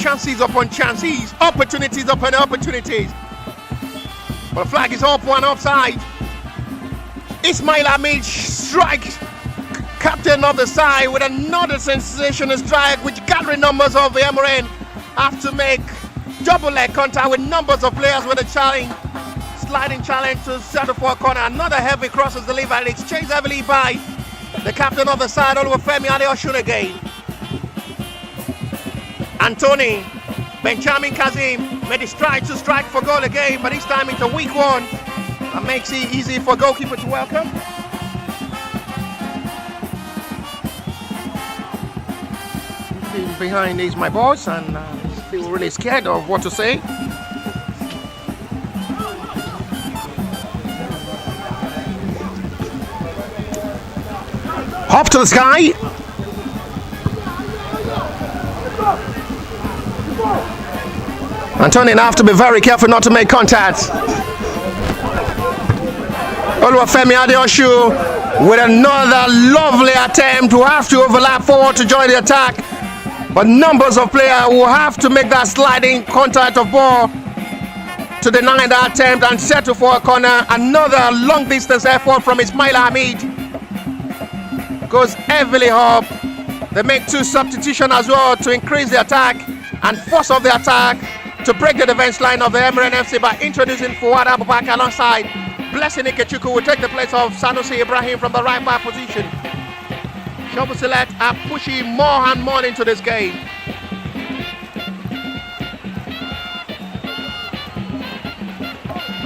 chances upon chances, opportunities upon opportunities. But the flag is up, one offside. Ismail Hamid strikes, captain of the side, with another sensational strike, which gathering numbers of the Emuren have to make double leg contact with numbers of players with a challenge, sliding challenge to settle for a corner. Another heavy cross is delivered. It's chased heavily by the captain of the side, Oluwafemi Adeosun again. Anthony Benjamin Kazim made his stride to strike for goal again, but this time it's a weak one. That makes it easy for goalkeeper to welcome. Behind is my boss, and still really scared of what to say. Up to the sky. Anthony now have to be very careful not to make contact. Oluwafemi Adeosun with another lovely attempt to have to overlap forward to join the attack. But numbers of players will have to make that sliding contact of ball to deny that attempt and settle for a corner. Another long distance effort from Ismail Hamid. Goes heavily up. They make two substitutions as well to increase the attack and force off the attack to break the defense line of the Emuren FC by introducing Fuad Abubakar alongside Blessing Ikechukwu will take the place of Sanusi Ibrahim from the right back position. Shovel Select are pushing more and more into this game.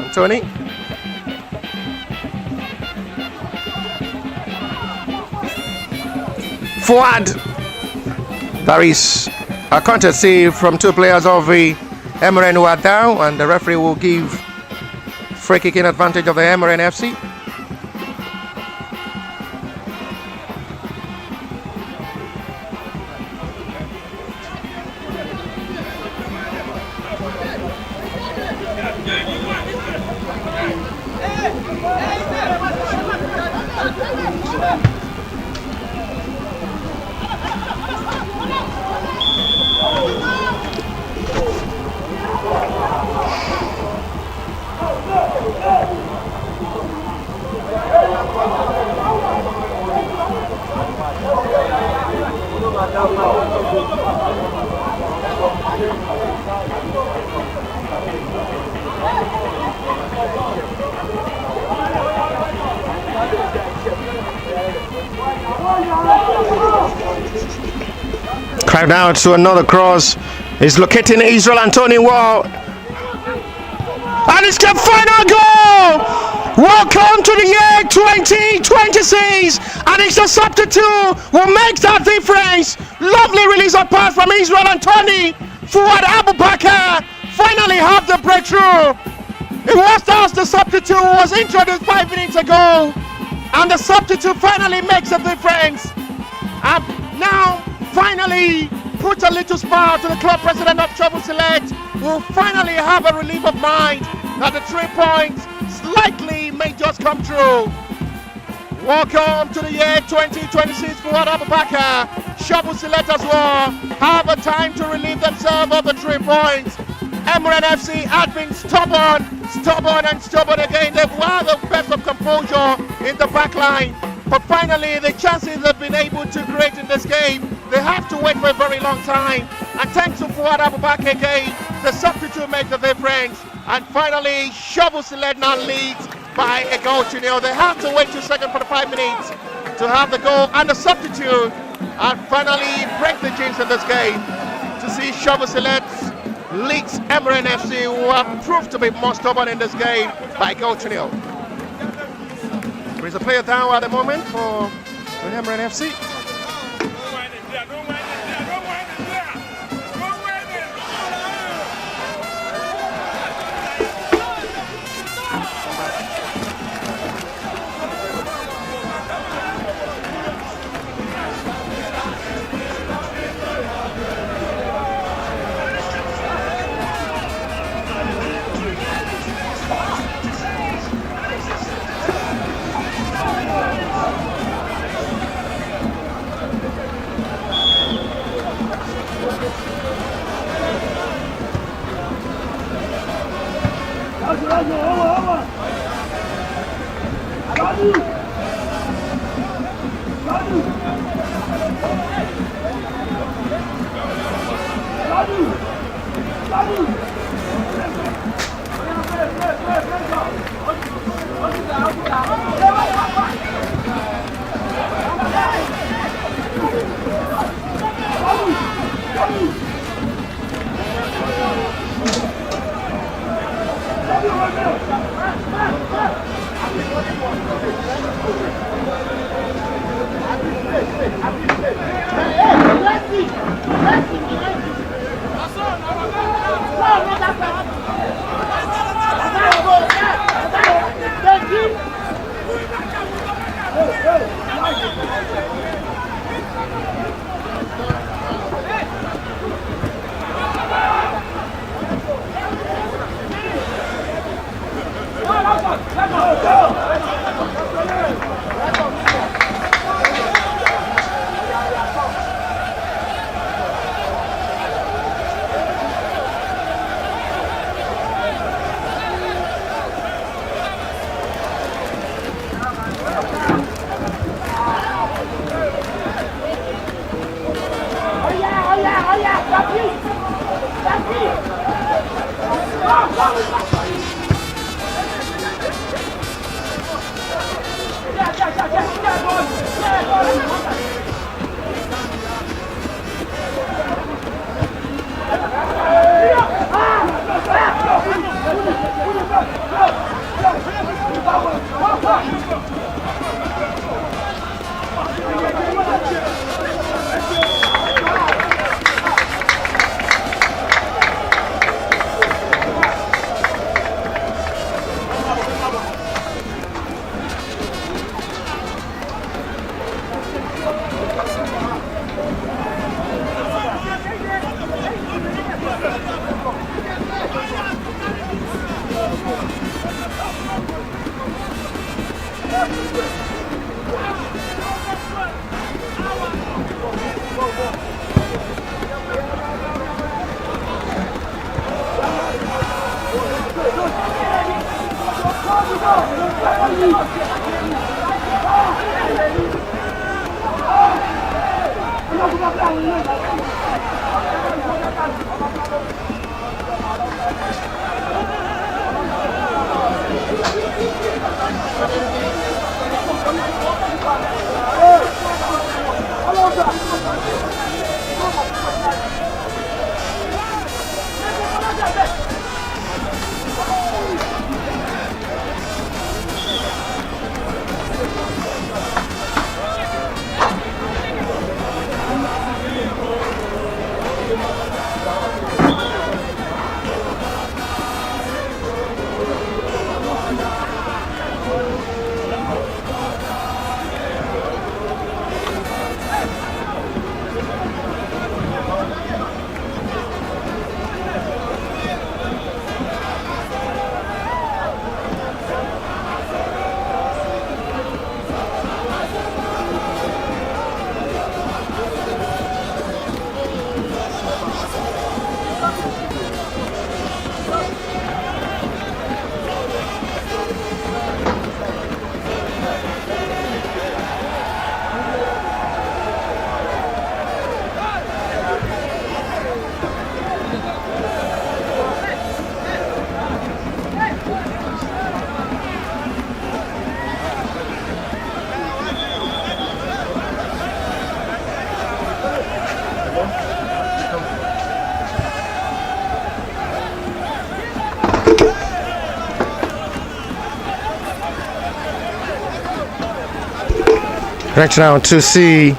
Anthony. Fuad. There is a courtesy from two players of the Emuren who are down, and the referee will give free kick in advantage of the Emuren FC. Crowd out to another cross. He's locating Israel Anthony Wall. And it's the final goal! Welcome to the year 2026, and it's the substitute who makes that difference. Lovely release of pass from Israel Anthony. Fuad Abubakar finally have the breakthrough. It was just the substitute who was introduced 5 minutes ago, and the substitute finally makes a difference. And now finally put a little smile to the club president of Shovel Select, who finally have a relief of mind that the 3 points slightly may just come true. Welcome to the year 2026 for Abubakar. Shovel Select as well have a time to relieve themselves of the 3 points. Emuren FC had been stubborn again. They've had the best of composure in the back line. But finally, the chances they've been able to create in this game, they have to wait for a very long time. And thanks to Fuad Abubakar again, the substitute makes the difference. And finally, Shovel Select now leads by a goal to nil. They have to wait 2 seconds for the 5 minutes to have the goal and the substitute, and finally break the jinx in this game to see Shovel Select leads Emuren FC, who have proved to be more stubborn in this game, by a goal to nil. There is a player down at the moment for Emuren FC. Right now to see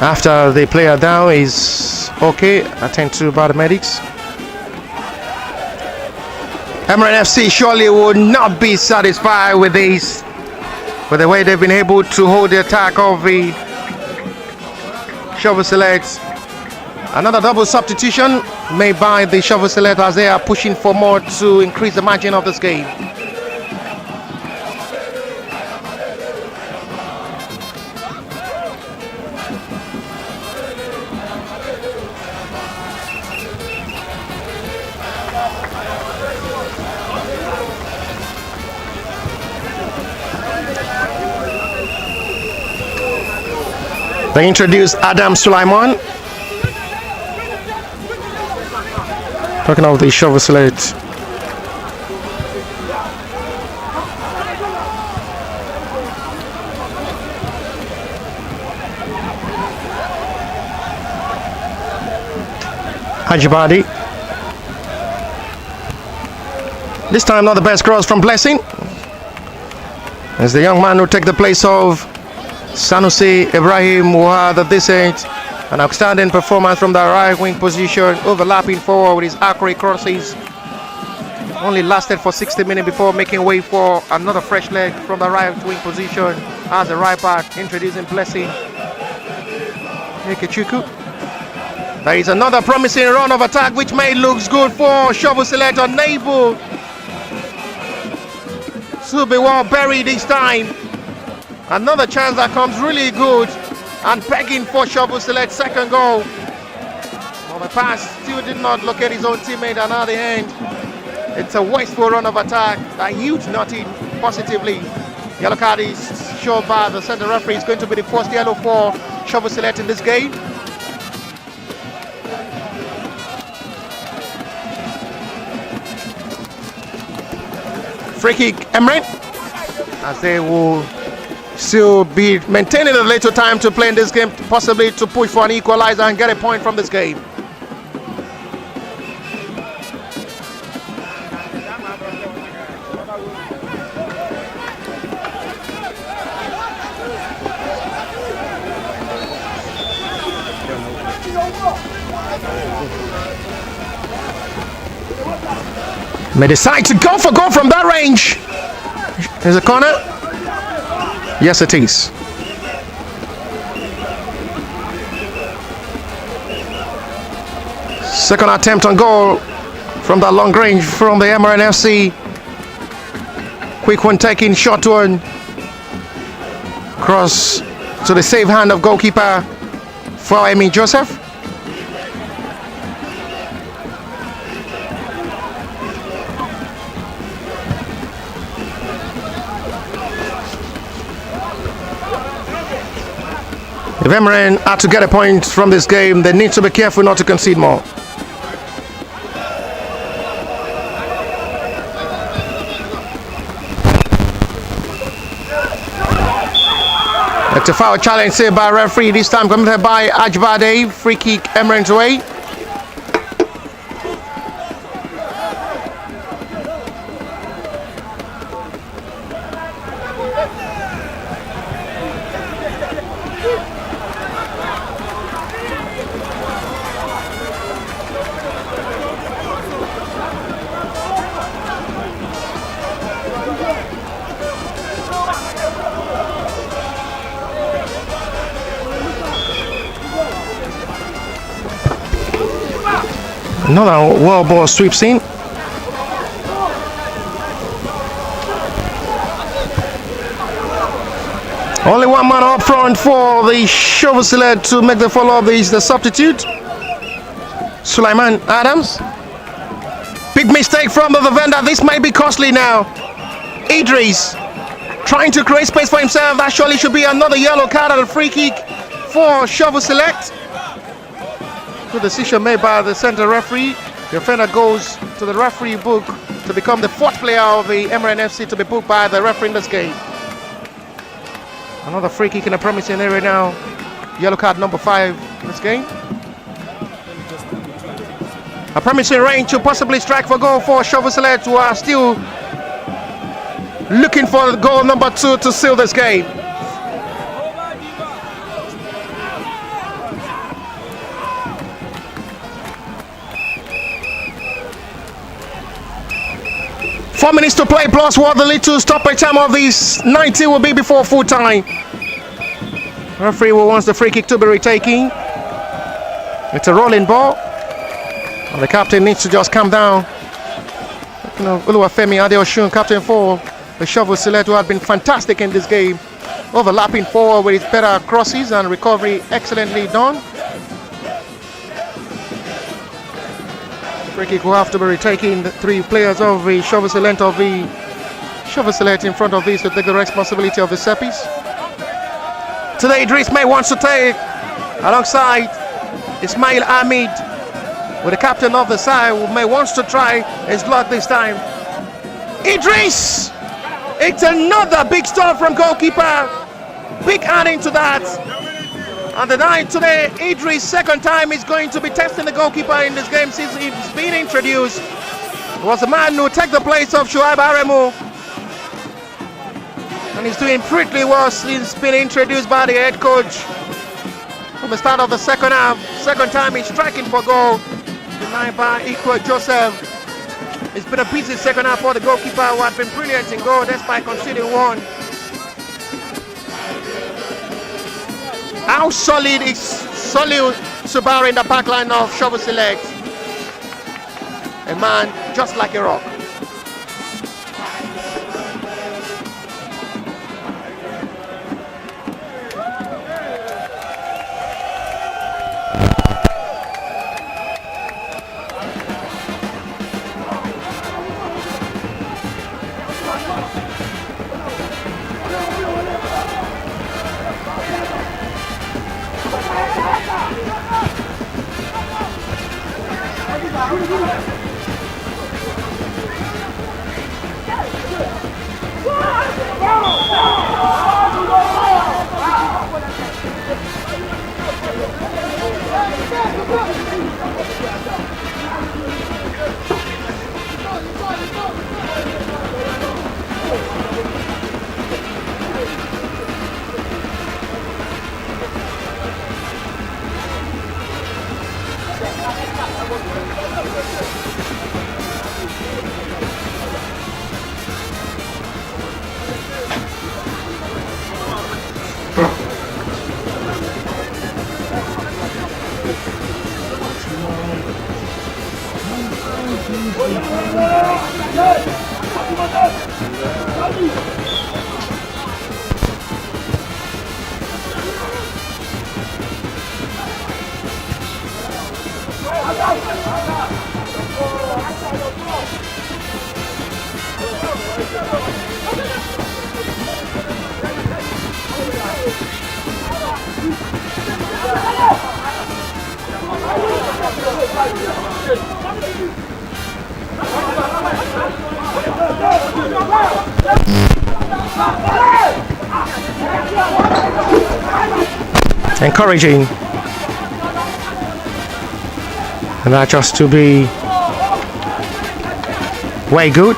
after the player down is okay. Attend to paramedics. Emuren FC surely will not be satisfied with this, with the way they've been able to hold the attack of the Shovel Select. Another double substitution made by the Shovel Select as they are pushing for more to increase the margin of this game. They introduced Adam Sulaiman. Talking of the shovel select. Hajibadi. This time not the best cross from Blessing. As the young man will take the place of Sanusi Ibrahim, who had at this age an outstanding performance from the right wing position, overlapping forward with his accurate crosses. Only lasted for 60 minutes before making way for another fresh leg from the right wing position as a right back, introducing Blessing Ikechukwu. There is another promising run of attack which may looks good for Shovel Select, unable to be well buried this time. Another chance that comes really good and begging for Shovel Select's second goal. Well, the pass still did not locate his own teammate, and at the end it's a wasteful run of attack that huge nothing positively. Yellow card is shown by the center referee. It's going to be the first yellow for Shovel Select in this game. Free kick, Emuren, as they will still be maintaining a little time to play in this game, possibly to push for an equalizer and get a point from this game. May decide to go for goal from that range. Is it a corner? Yes, it is. Second attempt on goal from that long range from the Emuren FC. Quick one taking, short one. Cross to the safe hand of goalkeeper for Emi Joseph. If Emuren are to get a point from this game, they need to be careful not to concede more. It's a foul challenge saved by referee, this time committed by Ajbade. Free kick Emuren's way. Another well ball sweeps in. Only one man up front for the Shovel Select to make the follow-up. Is the substitute, Sulaiman Adams. Big mistake from the defender. This might be costly now. Idris trying to create space for himself. That surely should be another yellow card and a free kick for Shovel Select. Good decision made by the center referee. The offender goes to the referee book to become the fourth player of the Emuren FC to be booked by the referee in this game. Another free kick in a promising area now. Yellow card number 5 in this game. A promising range to possibly strike for goal for Shovel Select, who are still looking for goal number 2 to seal this game. Four minutes to play plus what the little stoppage time of these 90 will be before full time. Referee will wants the free kick to be retaking. It's a rolling ball. And the captain needs to just calm down. Oluwafemi Adeosun, captain for the Shovel Select, who had been fantastic in this game. Overlapping forward with his better crosses and recovery excellently done. Free kick will have to be retaking. The 3 players of the Shovel Select in front of these to take the responsibility of the Seppies. Today Idris May wants to take alongside Ismail Ahmed with the captain of the side, who May wants to try his luck this time. Idris! It's another big stop from goalkeeper. Big hand into that. And the night today, Idris' second time is going to be testing the goalkeeper in this game since he's been introduced. It was the man who took the place of Shuaib Aremu. And he's doing pretty well since being introduced by the head coach. From the start of the second half, second time he's striking for goal. Denied by Ikwe Joseph. It's been a busy second half for the goalkeeper, who had been brilliant in goal despite conceding one. How solid is Soliu Subaru in the back line of Shovel Select? A man just like a rock. Encouraging, and that just to be way good.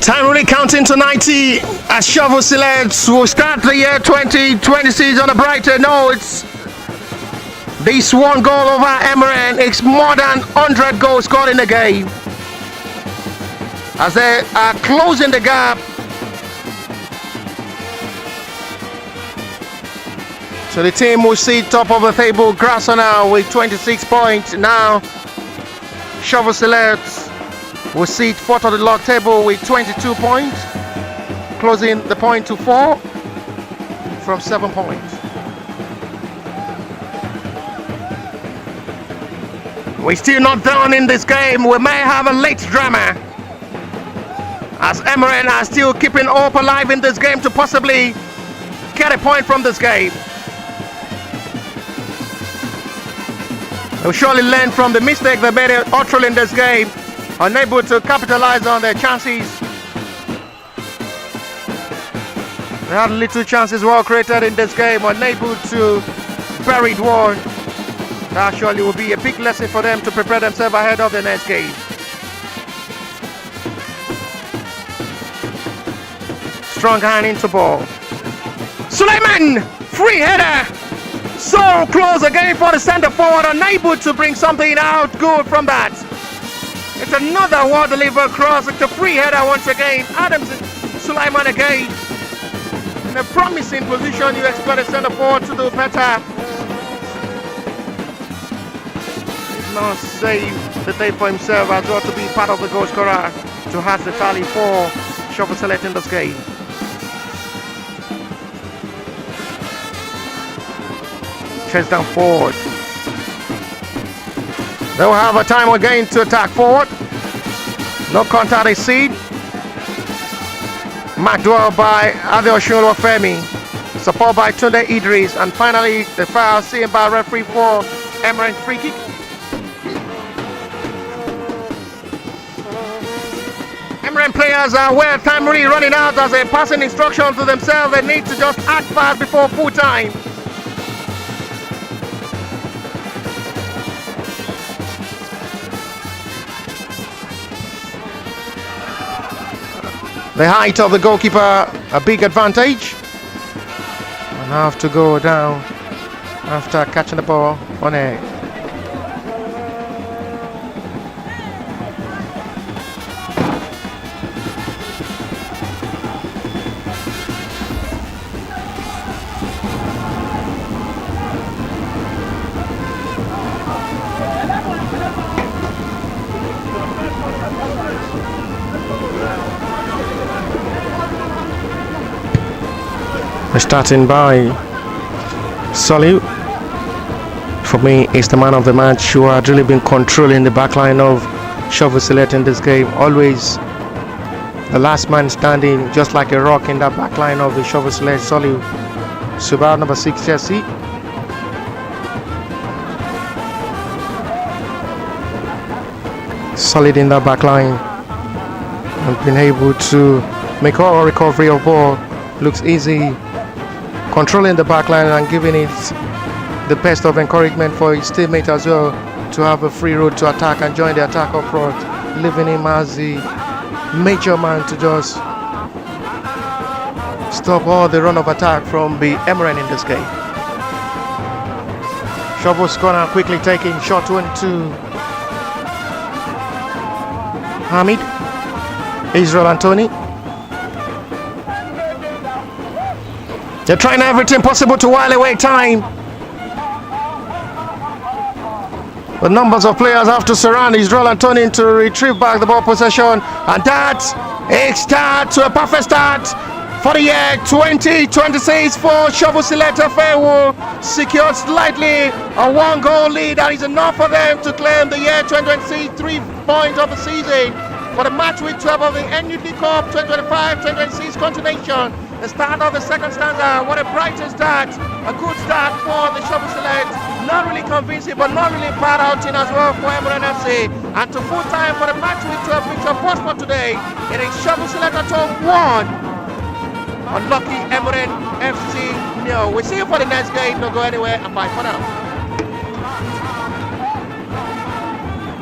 Time really counting to 90 as Shovel Select will start the year 2026 on a brighter note. This one goal over Emuren is more than 100 goals scored in the game, as they are closing the gap so the team will sit top of the table, Grassroots with 26 points. Now Shovel Select will sit fourth on the log table with 22 points, closing the point to 4 from 7 points. We're still not done in this game. We may have a late drama, as Emuren are still keeping hope alive in this game to possibly get a point from this game. They'll surely learn from the mistake they made utterly in this game, unable to capitalize on their chances. They had little chances well created in this game, unable to bury one. That surely will be a big lesson for them to prepare themselves ahead of the next game. Strong hand into ball. Suleiman! Free header! So close again for the center forward, unable to bring something out good from that. It's another well-delivered cross. It's a free header once again. Adams Sulaiman again. In a promising position, you expect a centre forward to do better. He's not saved the day for himself as well to be part of the goal scorer to have the tally for Shovel Select in this game. Chase down forward. They'll have a time again to attack forward. No contact is seen. Marked well by Adeosun Olufemi. Support by Tunde Idris. And finally, the foul seen by referee for Emuren free kick. Emuren players are well timely running out as a passing instruction to themselves. They need to just act fast before full time. The height of the goalkeeper, a big advantage. And have to go down after catching the ball on air. Starting by Soliu. For me, is the man of the match who had really been controlling the backline of Shovel Select in this game. Always the last man standing, just like a rock in that backline of the Shovel Select. Soliu, Subaru number 6 jersey. Solid in that backline and been able to make all recovery of ball. Looks easy. Controlling the backline and giving it the best of encouragement for his teammate as well to have a free road to attack and join the attack up front, leaving him as the major man to just stop all the run of attack from the Emuren in this game. Shovel's corner quickly taking shot 1-2. Hamid, Israel Anthony. They're trying everything possible to while away time. The numbers of players have to surround Israel Anthony to retrieve back the ball possession. And that's a start to a perfect start for the year 2026 for Shovel Select FA will secure slightly a 1-goal lead. That is enough for them to claim the year 2026 3 points of the season for the match week 12 of the NUD Cup 2025-2026 continuation. The start of the second stanza, what a brighter start, a good start for the Shovel Select. Not really convincing, but not really bad outing as well for Emuren FC. And to full time for the match week 12 picture post for today, it is Shovel Select at home 1. Unlucky Emuren FC, no. We'll see you for the next game. Don't go anywhere and bye for now.